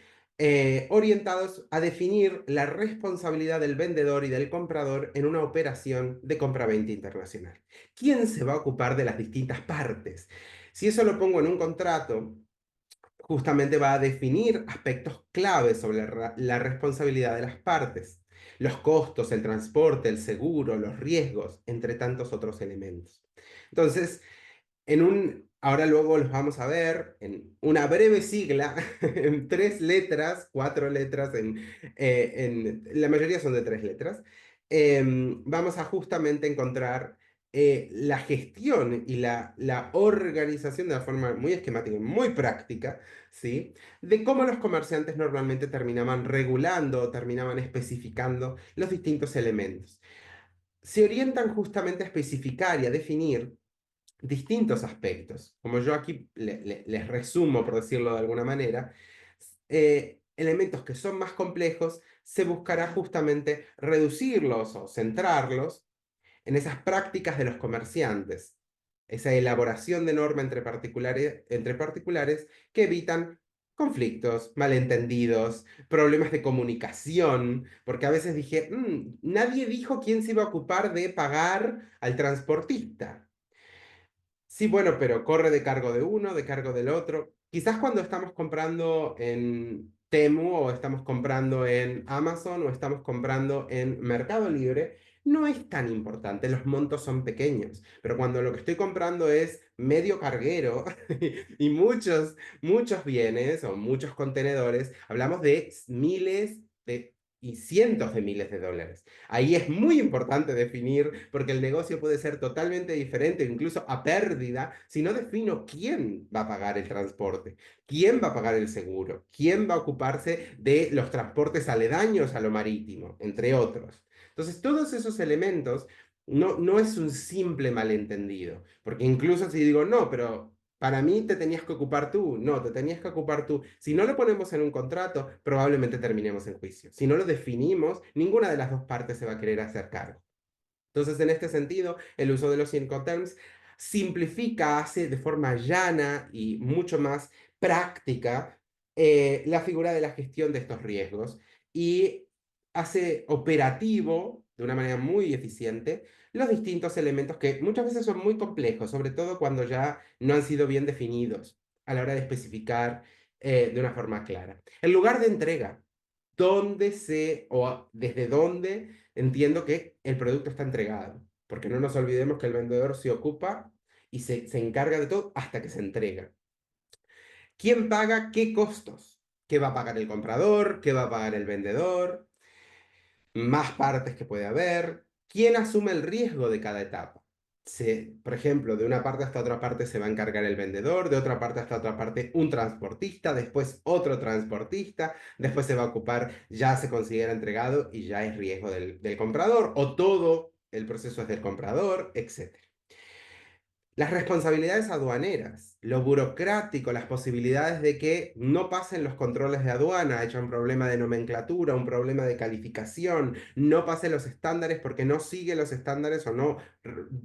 Orientados a definir la responsabilidad del vendedor y del comprador en una operación de compra-venta internacional. ¿Quién se va a ocupar de las distintas partes? Si eso lo pongo en un contrato, justamente va a definir aspectos claves sobre la responsabilidad de las partes, los costos, el transporte, el seguro, los riesgos, entre tantos otros elementos. Entonces, ahora luego los vamos a ver en una breve sigla, en tres letras, cuatro letras, la mayoría son de tres letras, vamos a justamente encontrar la gestión y la organización de la forma muy esquemática y muy práctica, ¿sí? De cómo los comerciantes normalmente terminaban regulando o terminaban especificando los distintos elementos. Se orientan justamente a especificar y a definir distintos aspectos. Como yo aquí les resumo, por decirlo de alguna manera, elementos que son más complejos, se buscará justamente reducirlos o centrarlos en esas prácticas de los comerciantes, esa elaboración de norma entre particulares que evitan conflictos, malentendidos, problemas de comunicación, porque a veces dije, nadie dijo quién se iba a ocupar de pagar al transportista. Sí, bueno, pero corre de cargo de uno, de cargo del otro. Quizás cuando estamos comprando en Temu o estamos comprando en Amazon o estamos comprando en Mercado Libre, no es tan importante, los montos son pequeños, pero cuando lo que estoy comprando es medio carguero y muchos bienes o muchos contenedores, hablamos de miles y cientos de miles de dólares. Ahí es muy importante definir, porque el negocio puede ser totalmente diferente, incluso a pérdida, si no defino quién va a pagar el transporte, quién va a pagar el seguro, quién va a ocuparse de los transportes aledaños a lo marítimo, entre otros. Entonces, todos esos elementos no es un simple malentendido, porque incluso si digo, no, pero para mí te tenías que ocupar tú, no, te tenías que ocupar tú. Si no lo ponemos en un contrato, probablemente terminemos en juicio. Si no lo definimos, ninguna de las dos partes se va a querer hacer cargo. Entonces, en este sentido, el uso de los Incoterms simplifica, hace de forma llana y mucho más práctica la figura de la gestión de estos riesgos y hace operativo, de una manera muy eficiente, los distintos elementos que muchas veces son muy complejos, sobre todo cuando ya no han sido bien definidos a la hora de especificar de una forma clara. El lugar de entrega, dónde o desde dónde entiendo que el producto está entregado, porque no nos olvidemos que el vendedor se ocupa y se encarga de todo hasta que se entrega. ¿Quién paga qué costos? ¿Qué va a pagar el comprador? ¿Qué va a pagar el vendedor? Más partes que puede haber. ¿Quién asume el riesgo de cada etapa? Por ejemplo, de una parte hasta otra parte se va a encargar el vendedor, de otra parte hasta otra parte un transportista, después otro transportista, después se va a ocupar, ya se considera entregado y ya es riesgo del comprador, o todo el proceso es del comprador, etc. Las responsabilidades aduaneras, lo burocrático, las posibilidades de que no pasen los controles de aduana, haya un problema de nomenclatura, un problema de calificación, no pase los estándares porque no sigue los estándares o no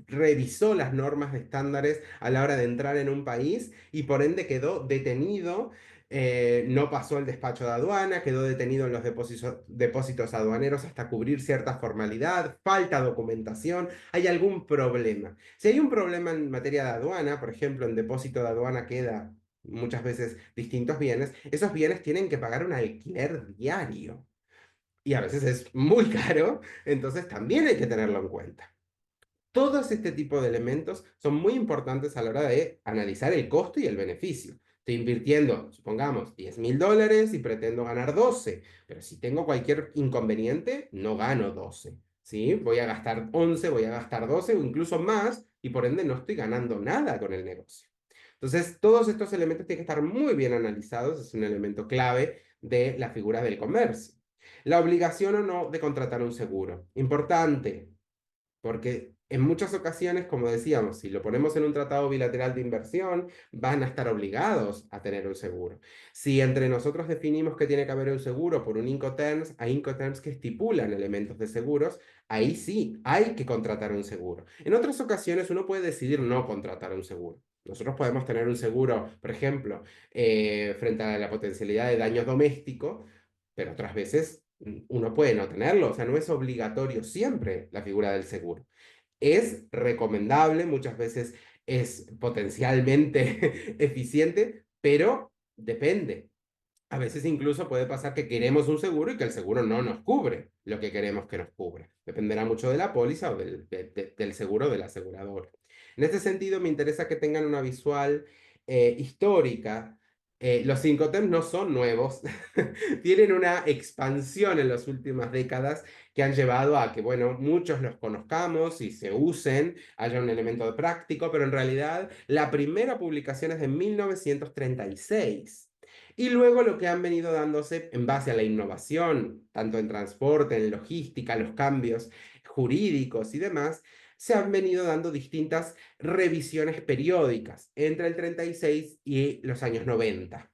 revisó las normas de estándares a la hora de entrar en un país y por ende quedó detenido, no pasó el despacho de aduana, quedó detenido en los depósitos aduaneros hasta cubrir cierta formalidad, falta documentación, hay algún problema. Si hay un problema en materia de aduana, por ejemplo, en depósito de aduana queda muchas veces distintos bienes, esos bienes tienen que pagar un alquiler diario y a veces es muy caro, entonces también hay que tenerlo en cuenta. Todos este tipo de elementos son muy importantes a la hora de analizar el costo y el beneficio. Estoy invirtiendo, supongamos, $10.000 y pretendo ganar 12, pero si tengo cualquier inconveniente, no gano 12, ¿sí? Voy a gastar 11, voy a gastar 12 o incluso más y por ende no estoy ganando nada con el negocio. Entonces, todos estos elementos tienen que estar muy bien analizados, es un elemento clave de la figura del comercio. La obligación o no de contratar un seguro. Importante, porque en muchas ocasiones, como decíamos, si lo ponemos en un tratado bilateral de inversión, van a estar obligados a tener un seguro. Si entre nosotros definimos que tiene que haber un seguro por un Incoterms, hay Incoterms que estipulan elementos de seguros, ahí sí hay que contratar un seguro. En otras ocasiones uno puede decidir no contratar un seguro. Nosotros podemos tener un seguro, por ejemplo, frente a la potencialidad de daño doméstico, pero otras veces uno puede no tenerlo, o sea, no es obligatorio siempre la figura del seguro. Es recomendable, muchas veces es potencialmente eficiente, pero depende. A veces incluso puede pasar que queremos un seguro y que el seguro no nos cubre lo que queremos que nos cubra. Dependerá mucho de la póliza o del seguro del asegurador. En este sentido, me interesa que tengan una visual histórica. Los Incoterms no son nuevos, tienen una expansión en las últimas décadas que han llevado a que, bueno, muchos los conozcamos y se usen, haya un elemento de práctico, pero en realidad la primera publicación es de 1936. Y luego lo que han venido dándose en base a la innovación, tanto en transporte, en logística, los cambios jurídicos y demás, se han venido dando distintas revisiones periódicas entre el 36 y los años 90.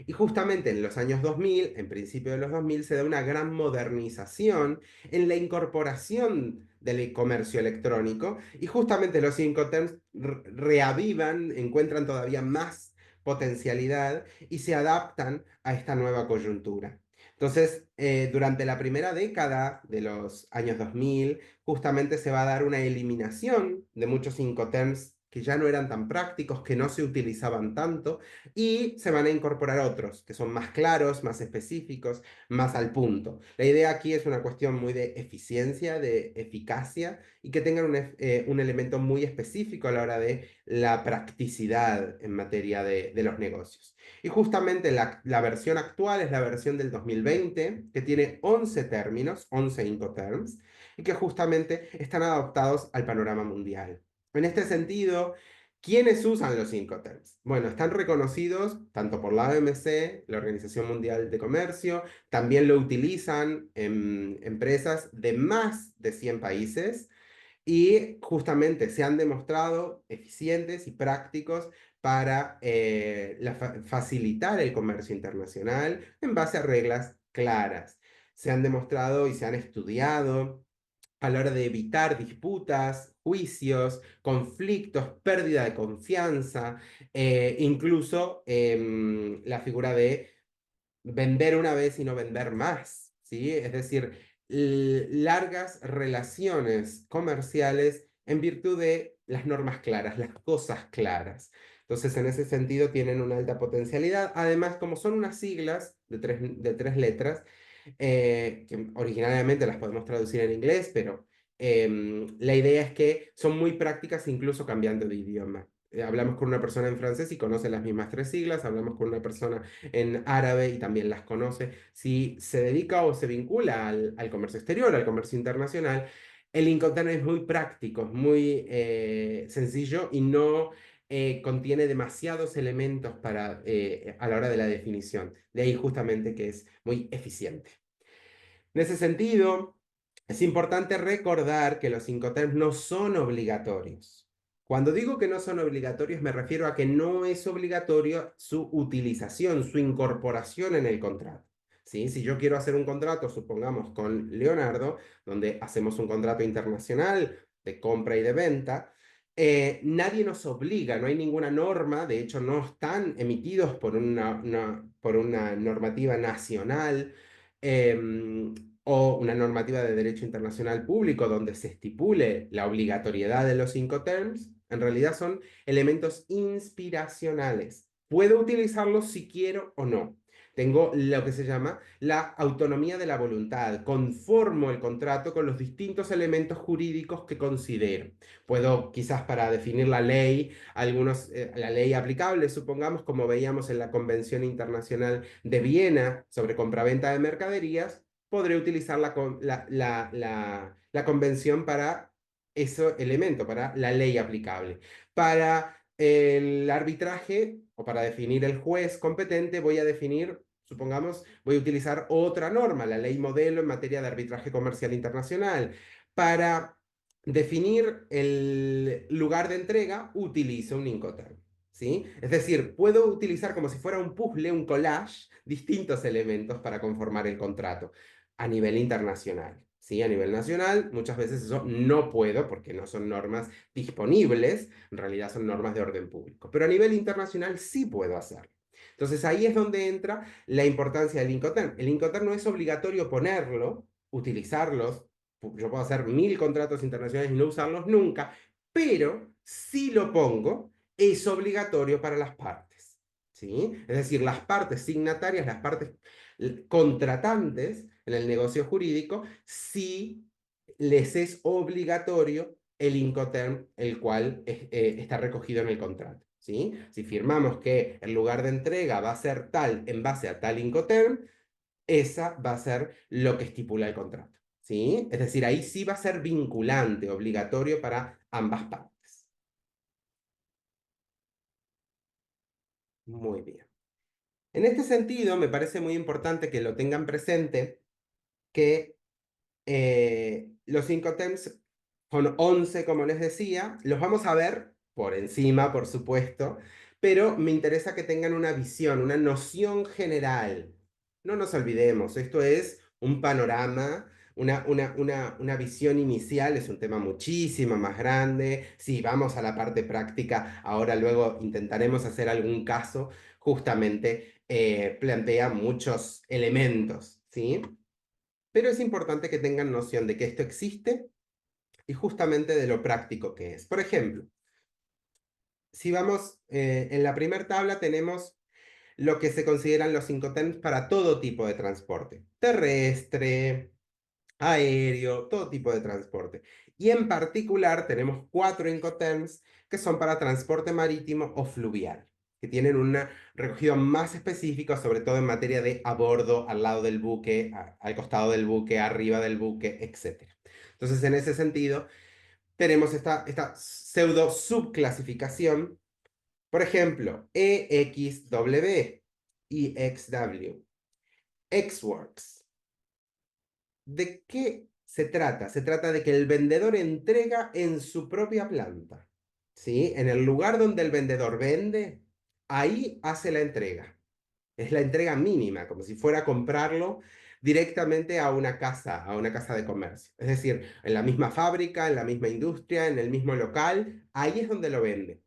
Y justamente en los años 2000, en principio de los 2000, se da una gran modernización en la incorporación del comercio electrónico y justamente los Incoterms reavivan, encuentran todavía más potencialidad y se adaptan a esta nueva coyuntura. Entonces, durante la primera década de los años 2000, justamente se va a dar una eliminación de muchos Incoterms que ya no eran tan prácticos, que no se utilizaban tanto, y se van a incorporar otros que son más claros, más específicos, más al punto. La idea aquí es una cuestión muy de eficiencia, de eficacia, y que tengan un elemento muy específico a la hora de la practicidad en materia de los negocios. Y justamente la versión actual es la versión del 2020, que tiene 11 términos, 11 Incoterms, y que justamente están adaptados al panorama mundial. En este sentido, ¿quiénes usan los Incoterms? Bueno, están reconocidos tanto por la OMC, la Organización Mundial de Comercio, también lo utilizan en empresas de más de 100 países y justamente se han demostrado eficientes y prácticos para facilitar el comercio internacional en base a reglas claras. Se han demostrado y se han estudiado a la hora de evitar disputas, juicios, conflictos, pérdida de confianza, incluso la figura de vender una vez y no vender más, ¿sí? Es decir, largas relaciones comerciales en virtud de las normas claras, las cosas claras. Entonces, en ese sentido, tienen una alta potencialidad. Además, como son unas siglas de tres letras, que originalmente las podemos traducir en inglés, pero la idea es que son muy prácticas incluso cambiando de idioma. Hablamos con una persona en francés y conoce las mismas tres siglas, hablamos con una persona en árabe y también las conoce. Si se dedica o se vincula al comercio exterior, al comercio internacional, el Incoterm es muy práctico, es muy sencillo y no contiene demasiados elementos a la hora de la definición. De ahí justamente que es muy eficiente. En ese sentido, es importante recordar que los Incoterms no son obligatorios. Cuando digo que no son obligatorios, me refiero a que no es obligatorio su utilización, su incorporación en el contrato. ¿Sí? Si yo quiero hacer un contrato, supongamos con Leonardo, donde hacemos un contrato internacional de compra y de venta, nadie nos obliga, no hay ninguna norma, de hecho no están emitidos por una normativa nacional o una normativa de derecho internacional público donde se estipule la obligatoriedad de los Incoterms, en realidad son elementos inspiracionales. Puedo utilizarlos si quiero o no. Tengo lo que se llama la autonomía de la voluntad. Conformo el contrato con los distintos elementos jurídicos que considero. Puedo, quizás para definir la ley, la ley aplicable, supongamos, como veíamos en la Convención Internacional de Viena sobre compraventa de mercaderías, podré utilizar la convención para ese elemento, para la ley aplicable. Para el arbitraje o para definir el juez competente, voy a definir, supongamos, voy a utilizar otra norma, la ley modelo en materia de arbitraje comercial internacional. Para definir el lugar de entrega, utilizo un Incoterm. ¿Sí? Es decir, puedo utilizar como si fuera un puzzle, un collage, distintos elementos para conformar el contrato a nivel internacional. ¿Sí? A nivel nacional, muchas veces eso no puedo porque no son normas disponibles, en realidad son normas de orden público, pero a nivel internacional sí puedo hacerlo. Entonces ahí es donde entra la importancia del Incoterm. El Incoterm no es obligatorio ponerlo, utilizarlos, yo puedo hacer 1000 contratos internacionales y no usarlos nunca, pero si lo pongo, es obligatorio para las partes. ¿Sí? Es decir, las partes signatarias, las partes contratantes en el negocio jurídico, si les es obligatorio el Incoterm, el cual está recogido en el contrato. ¿Sí? Si firmamos que el lugar de entrega va a ser tal en base a tal Incoterm, esa va a ser lo que estipula el contrato. ¿Sí? Es decir, ahí sí va a ser vinculante, obligatorio para ambas partes. Muy bien. En este sentido, me parece muy importante que lo tengan presente que los Incoterms son 11, como les decía. Los vamos a ver por encima, por supuesto, pero me interesa que tengan una visión, una noción general. No nos olvidemos, esto es un panorama, una visión inicial, es un tema muchísimo más grande. Si vamos a la parte práctica, ahora luego intentaremos hacer algún caso, justamente plantea muchos elementos, ¿sí? Pero es importante que tengan noción de que esto existe y justamente de lo práctico que es. Por ejemplo, si vamos en la primera tabla, tenemos lo que se consideran los Incoterms para todo tipo de transporte, terrestre, aéreo, todo tipo de transporte. Y en particular tenemos 4 Incoterms que son para transporte marítimo o fluvial, que tienen un recogido más específico, sobre todo en materia de a bordo, al lado del buque, al costado del buque, arriba del buque, etc. Entonces, en ese sentido, tenemos esta pseudo subclasificación. Por ejemplo, EXW, EXW, XWorks. ¿De qué se trata? Se trata de que el vendedor entrega en su propia planta, ¿sí? En el lugar donde el vendedor vende, ahí hace la entrega. Es la entrega mínima, como si fuera a comprarlo directamente a una casa de comercio. Es decir, en la misma fábrica, en la misma industria, en el mismo local, ahí es donde lo vende.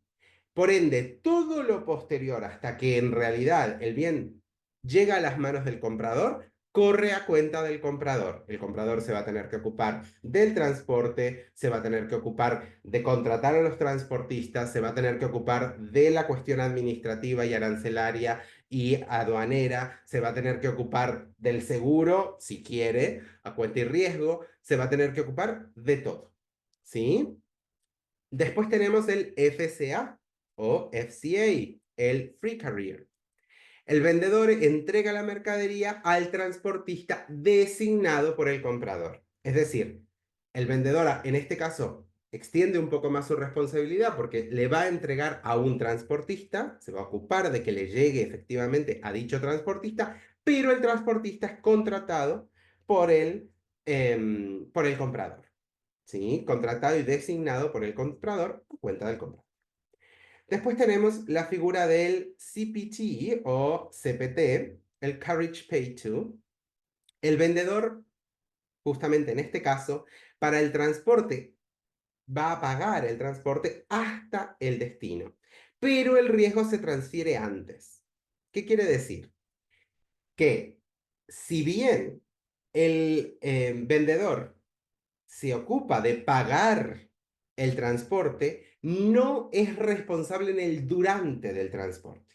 Por ende, todo lo posterior hasta que en realidad el bien llega a las manos del comprador, corre a cuenta del comprador. El comprador se va a tener que ocupar del transporte, se va a tener que ocupar de contratar a los transportistas, se va a tener que ocupar de la cuestión administrativa y arancelaria y aduanera, se va a tener que ocupar del seguro, si quiere, a cuenta y riesgo, se va a tener que ocupar de todo. ¿Sí? Después tenemos el FCA o FCA, el Free Carrier. El vendedor entrega la mercadería al transportista designado por el comprador. Es decir, el vendedor en este caso extiende un poco más su responsabilidad porque le va a entregar a un transportista, se va a ocupar de que le llegue efectivamente a dicho transportista, pero el transportista es contratado por el comprador. ¿Sí? Contratado y designado por el comprador a cuenta del comprador. Después tenemos la figura del CPT o CPT, el Carriage Paid To. El vendedor, justamente en este caso, para el transporte, va a pagar el transporte hasta el destino, pero el riesgo se transfiere antes. ¿Qué quiere decir? Que si bien el vendedor se ocupa de pagar el transporte, no es responsable en el durante del transporte.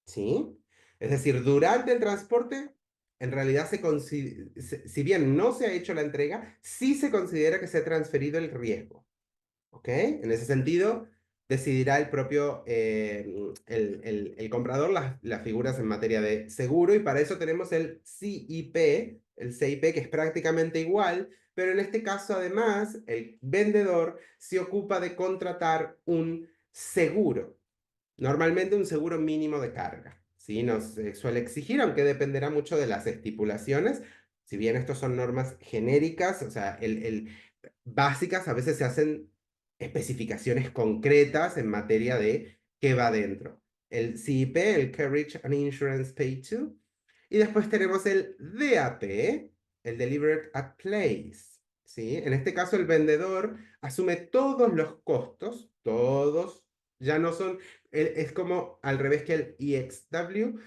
¿Sí? Es decir, durante el transporte, en realidad si bien no se ha hecho la entrega, sí se considera que se ha transferido el riesgo. ¿Ok? En ese sentido, decidirá el propio el comprador las figuras en materia de seguro y para eso tenemos el CIP, que es prácticamente igual, pero en este caso además el vendedor se ocupa de contratar un seguro, normalmente un seguro mínimo de carga. ¿Sí? Nos suele exigir, aunque dependerá mucho de las estipulaciones. Si bien estos son normas genéricas, o sea, básicas, a veces se hacen especificaciones concretas en materia de qué va dentro. El CIP, el Carriage and Insurance Paid To, y después tenemos el DAP, el Delivered at Place. ¿Sí? En este caso, el vendedor asume todos los costos, todos, ya no son, es como al revés que el EXW,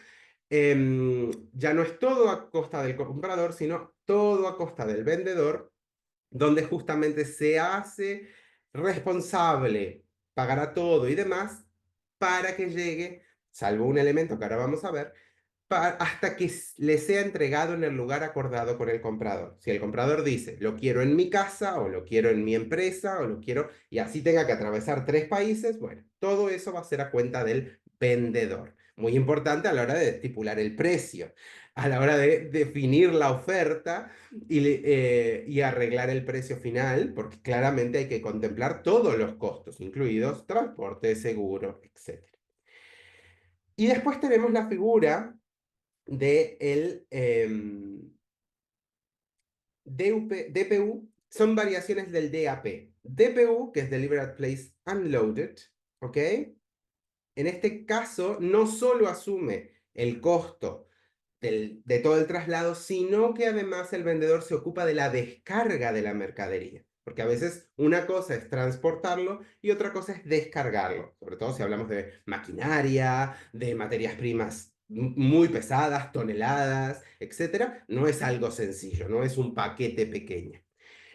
ya no es todo a costa del comprador, sino todo a costa del vendedor donde justamente se hace responsable, pagará todo y demás para que llegue, salvo un elemento que ahora vamos a ver, hasta que le sea entregado en el lugar acordado con el comprador. Si el comprador dice, lo quiero en mi casa o lo quiero en mi empresa o lo quiero y así tenga que atravesar 3 países, bueno, todo eso va a ser a cuenta del vendedor. Muy importante a la hora de estipular el precio, a la hora de definir la oferta y arreglar el precio final, porque claramente hay que contemplar todos los costos, incluidos transporte, seguro, etc. Y después tenemos la figura de el DPU, son variaciones del DAP. DPU, que es Delivered Place Unloaded, ¿ok? En este caso, no solo asume el costo de todo el traslado, sino que además el vendedor se ocupa de la descarga de la mercadería. Porque a veces una cosa es transportarlo y otra cosa es descargarlo. Sobre todo si hablamos de maquinaria, de materias primas muy pesadas, toneladas, etcétera. No es algo sencillo, no es un paquete pequeño.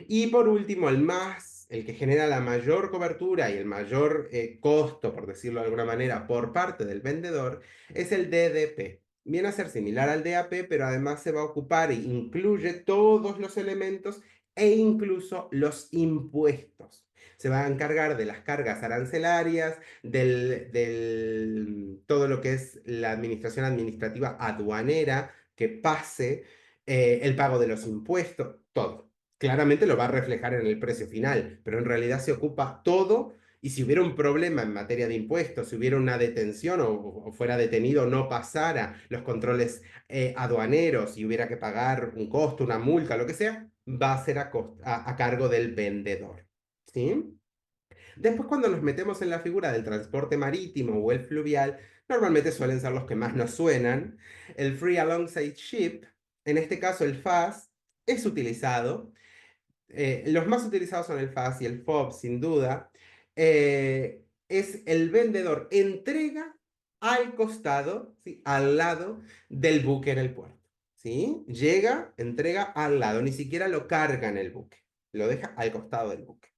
Y por último, el más el que genera la mayor cobertura y el mayor costo, por decirlo de alguna manera, por parte del vendedor, es el DDP. Viene a ser similar al DAP, pero además se va a ocupar e incluye todos los elementos e incluso los impuestos. Se va a encargar de las cargas arancelarias, todo lo que es la administración administrativa aduanera, que pase, el pago de los impuestos, todo. Claramente lo va a reflejar en el precio final, pero en realidad se ocupa todo y si hubiera un problema en materia de impuestos, si hubiera una detención o fuera detenido, no pasara los controles aduaneros y hubiera que pagar un costo, una multa, lo que sea, va a ser a cargo del vendedor. ¿Sí? Después, cuando nos metemos en la figura del transporte marítimo o el fluvial, normalmente suelen ser los que más nos suenan. El Free Alongside Ship, en este caso el FAS, es utilizado. Los más utilizados son el FAS y el FOB, sin duda. Es el vendedor entrega al costado, ¿sí? Al lado del buque en el puerto. ¿Sí? Llega, entrega al lado, ni siquiera lo carga en el buque, lo deja al costado del buque.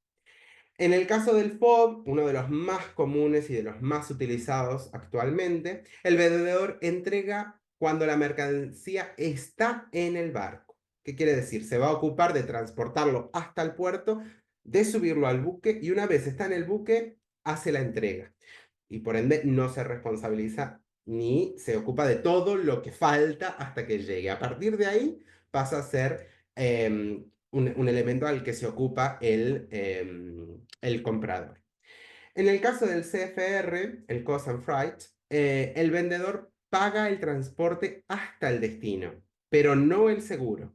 En el caso del FOB, uno de los más comunes y de los más utilizados actualmente, el vendedor entrega cuando la mercancía está en el barco. ¿Qué quiere decir? Se va a ocupar de transportarlo hasta el puerto, de subirlo al buque y una vez está en el buque, hace la entrega. Y por ende no se responsabiliza ni se ocupa de todo lo que falta hasta que llegue. A partir de ahí pasa a ser un elemento al que se ocupa el comprador. En el caso del CFR, el Cost and Freight, el vendedor paga el transporte hasta el destino, pero no el seguro.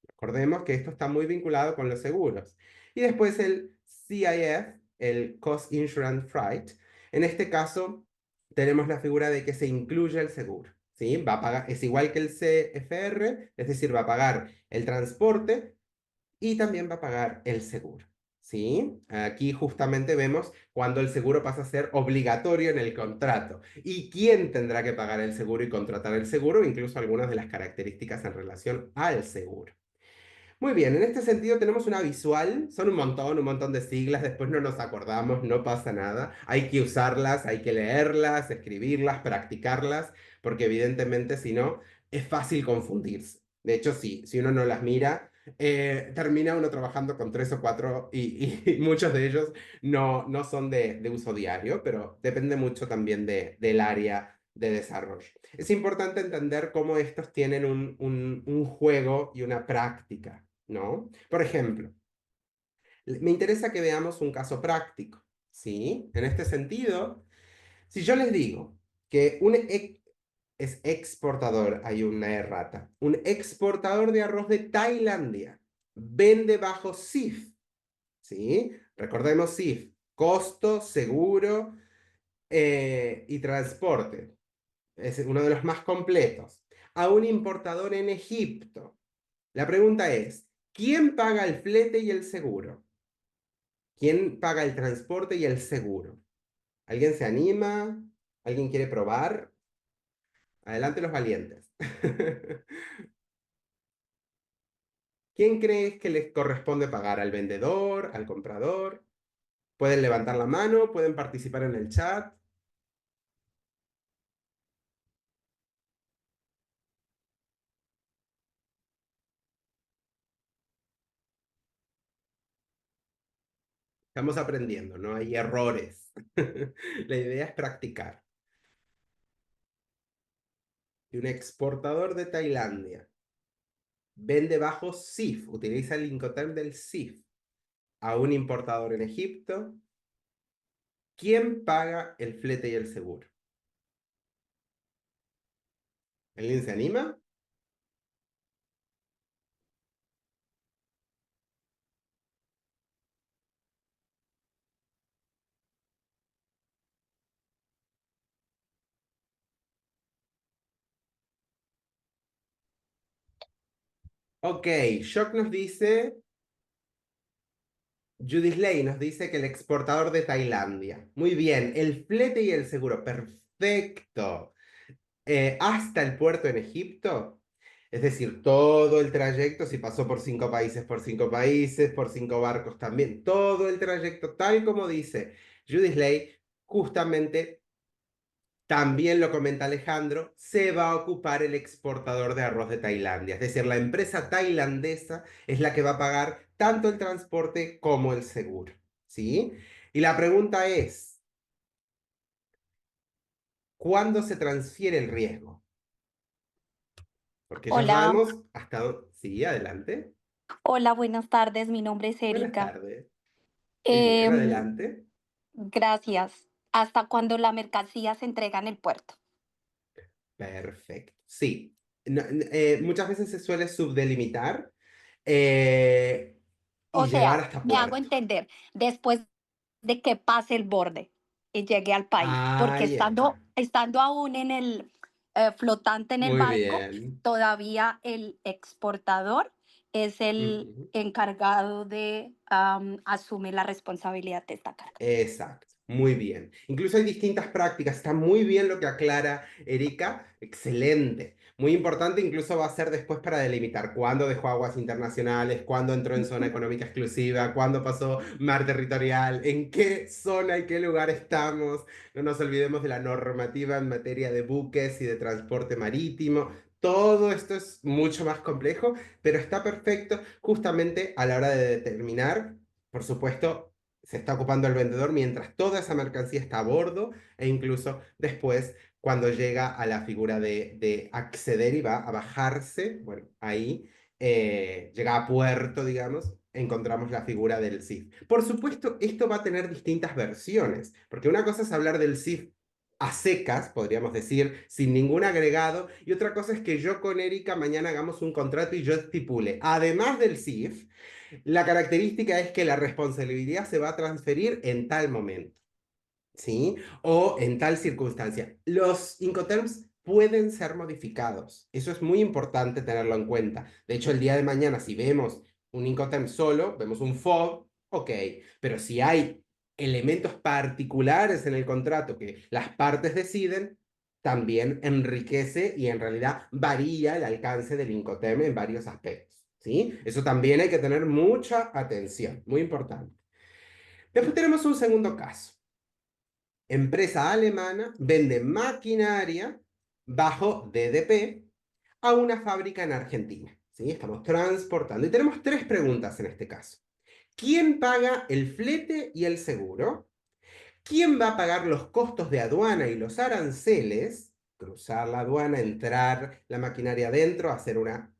Recordemos que esto está muy vinculado con los seguros. Y después el CIF, el Cost Insurance Freight. En este caso, tenemos la figura de que se incluye el seguro. ¿Sí? Va a pagar, es igual que el CFR, es decir, va a pagar el transporte y también va a pagar el seguro. ¿Sí? Aquí justamente vemos cuando el seguro pasa a ser obligatorio en el contrato y quién tendrá que pagar el seguro y contratar el seguro, incluso algunas de las características en relación al seguro. Muy bien, en este sentido tenemos una visual, son un montón de siglas, después no nos acordamos, no pasa nada. Hay que usarlas, hay que leerlas, escribirlas, practicarlas, porque evidentemente si no, es fácil confundirse. De hecho, sí, si uno no las mira, termina uno trabajando con tres o cuatro y muchos de ellos no son de uso diario, pero depende mucho también del área de desarrollo. Es importante entender cómo estos tienen un juego y una práctica. ¿No? Por ejemplo, me interesa que veamos un caso práctico, ¿sí? En este sentido, si yo les digo que es exportador, hay una errata, un exportador de arroz de Tailandia vende bajo CIF, ¿sí? Recordemos CIF, costo, seguro y transporte. Es uno de los más completos. A un importador en Egipto. La pregunta es, ¿quién paga el flete y el seguro? ¿Quién paga el transporte y el seguro? ¿Alguien se anima? ¿Alguien quiere probar? Adelante los valientes. ¿Quién crees que les corresponde pagar? ¿Al vendedor? ¿Al comprador? Pueden levantar la mano, pueden participar en el chat. Estamos aprendiendo, no hay errores. La idea es practicar. Y un exportador de Tailandia vende bajo CIF, utiliza el Incoterm del CIF a un importador en Egipto. ¿Quién paga el flete y el seguro? ¿Alguien se anima? Ok, Shock nos dice, Judith Ley nos dice que el exportador de Tailandia. Muy bien, el flete y el seguro, perfecto. Hasta el puerto en Egipto. Es decir, todo el trayecto, si pasó por 5 países, por 5 barcos también, todo el trayecto, tal como dice Judith Slay, justamente también lo comenta Alejandro, se va a ocupar el exportador de arroz de Tailandia. Es decir, la empresa tailandesa es la que va a pagar tanto el transporte como el seguro. ¿Sí? Y la pregunta es, ¿cuándo se transfiere el riesgo? Porque ya Hola, sabemos hasta dónde... Sí, adelante. hola, buenas tardes. Mi nombre es Buenas Erika. tardes. Muy bien, Em, adelante. Gracias. ¿Hasta cuándo la mercancía se entrega en el puerto? Perfecto. Sí. Muchas veces se suele subdelimitar eh, O y llegar sea, hasta me hago puerto. entender, después de que pase el borde y llegue al país, porque Ahí estando, está. estando aún en el flotante en el Muy barco, bien. todavía el exportador es el Ujú. encargado de asumir la responsabilidad de esta carga. Exacto, muy bien. Incluso hay distintas prácticas. Está muy bien lo que aclara Erika. Excelente. Muy importante, incluso va a ser después para delimitar cuándo dejó aguas internacionales, cuándo entró en zona económica exclusiva, cuándo pasó mar territorial, en qué zona y qué lugar estamos. No nos olvidemos de la normativa en materia de buques y de transporte marítimo. Todo esto es mucho más complejo, pero está perfecto justamente a la hora de determinar, por supuesto, se está ocupando el vendedor mientras toda esa mercancía está a bordo e incluso después cuando llega a la figura de acceder y va a bajarse, bueno, ahí llega a puerto, digamos, encontramos la figura del CIF. Por supuesto, esto va a tener distintas versiones, porque una cosa es hablar del CIF a secas, podríamos decir, sin ningún agregado, y otra cosa es que yo con Erika mañana hagamos un contrato y yo estipule, además del CIF, la característica es que la responsabilidad se va a transferir en tal momento, ¿sí? O en tal circunstancia. Los Incoterms pueden ser modificados. Eso es muy importante tenerlo en cuenta. De hecho, el día de mañana, si vemos un Incoterm solo, vemos un FOB, ok. Pero si hay elementos particulares en el contrato que las partes deciden, también enriquece y en realidad varía el alcance del Incoterm en varios aspectos. ¿Sí? Eso también hay que tener mucha atención, muy importante. Después tenemos un segundo caso. Empresa alemana vende maquinaria bajo DDP a una fábrica en Argentina. ¿Sí? Estamos transportando. Y tenemos tres preguntas en este caso. ¿Quién paga el flete y el seguro? ¿Quién va a pagar los costos de aduana y los aranceles? Cruzar la aduana, entrar la maquinaria adentro, hacer una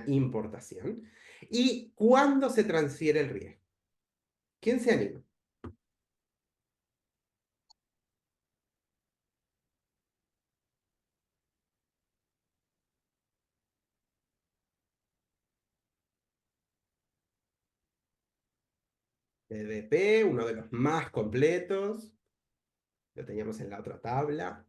importación. ¿Y cuándo se transfiere el riesgo? ¿Quién se anima? DDP, uno de los más completos. Lo teníamos en la otra tabla.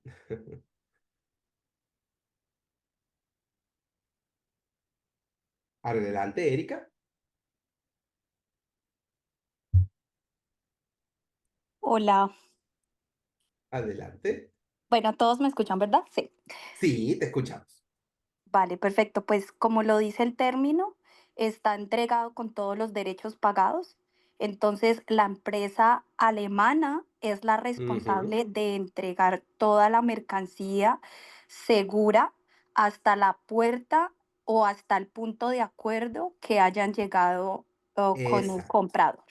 Adelante, Erika. Hola. Adelante. Bueno, todos me escuchan, ¿verdad? Sí. Sí, te escuchamos. Vale, perfecto. Pues como lo dice el término, está entregado con todos los derechos pagados. Entonces, la empresa alemana es la Ujú. responsable de entregar toda la mercancía segura hasta la puerta o hasta el punto de acuerdo que hayan llegado con el Exacto. comprador.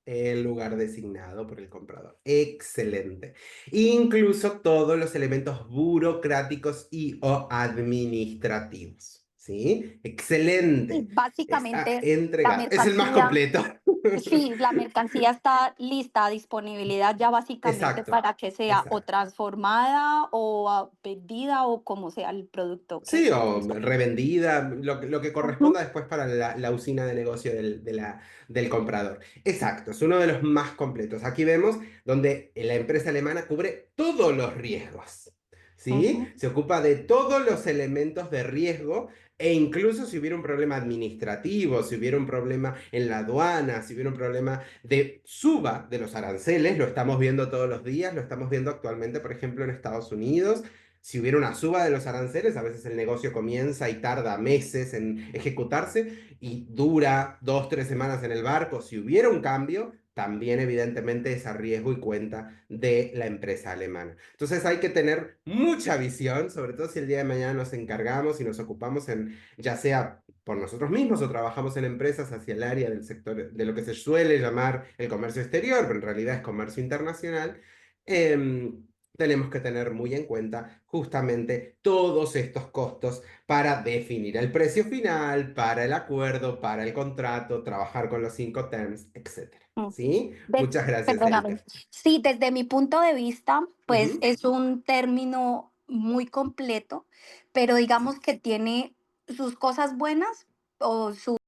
El lugar designado por el comprador. Excelente. Incluso todos los elementos burocráticos y o administrativos. ¿Sí? Y Excelente. Está básicamente la entregado. Es el más mercancía. completo. Sí, la mercancía está lista a disponibilidad ya básicamente Exacto. para que sea o Exacto. transformada o vendida o como sea el producto Sí, que o sea. revendida, lo que corresponda Ujú, después para la usina de negocio del comprador. Exacto, es uno de los más completos. Aquí vemos donde la empresa alemana cubre todos los riesgos. ¿Sí? ujú. Se ocupa de todos los elementos de riesgo e incluso si hubiera un problema administrativo, si hubiera un problema en la aduana, si hubiera un problema de suba de los aranceles, lo estamos viendo todos los días, lo estamos viendo actualmente, por ejemplo, en Estados Unidos. Si hubiera una suba de los aranceles, a veces el negocio comienza y tarda meses en ejecutarse y dura 2, 3 semanas en el barco. Si hubiera un cambio, también evidentemente es a riesgo y cuenta de la empresa alemana. Entonces hay que tener mucha visión, sobre todo si el día de mañana nos encargamos y nos ocupamos en, ya sea por nosotros mismos o trabajamos en empresas hacia el área del sector de lo que se suele llamar el comercio exterior, pero en realidad es comercio internacional. Tenemos que tener muy en cuenta justamente todos estos costos para definir el precio final, para el acuerdo, para el contrato, trabajar con los 5 terms, etcétera. Mm. ¿Sí? Muchas gracias, Perdóname. Erika. Sí, desde mi punto de vista, pues Ujú. es un término muy completo, pero digamos Sí. que tiene sus cosas buenas o sus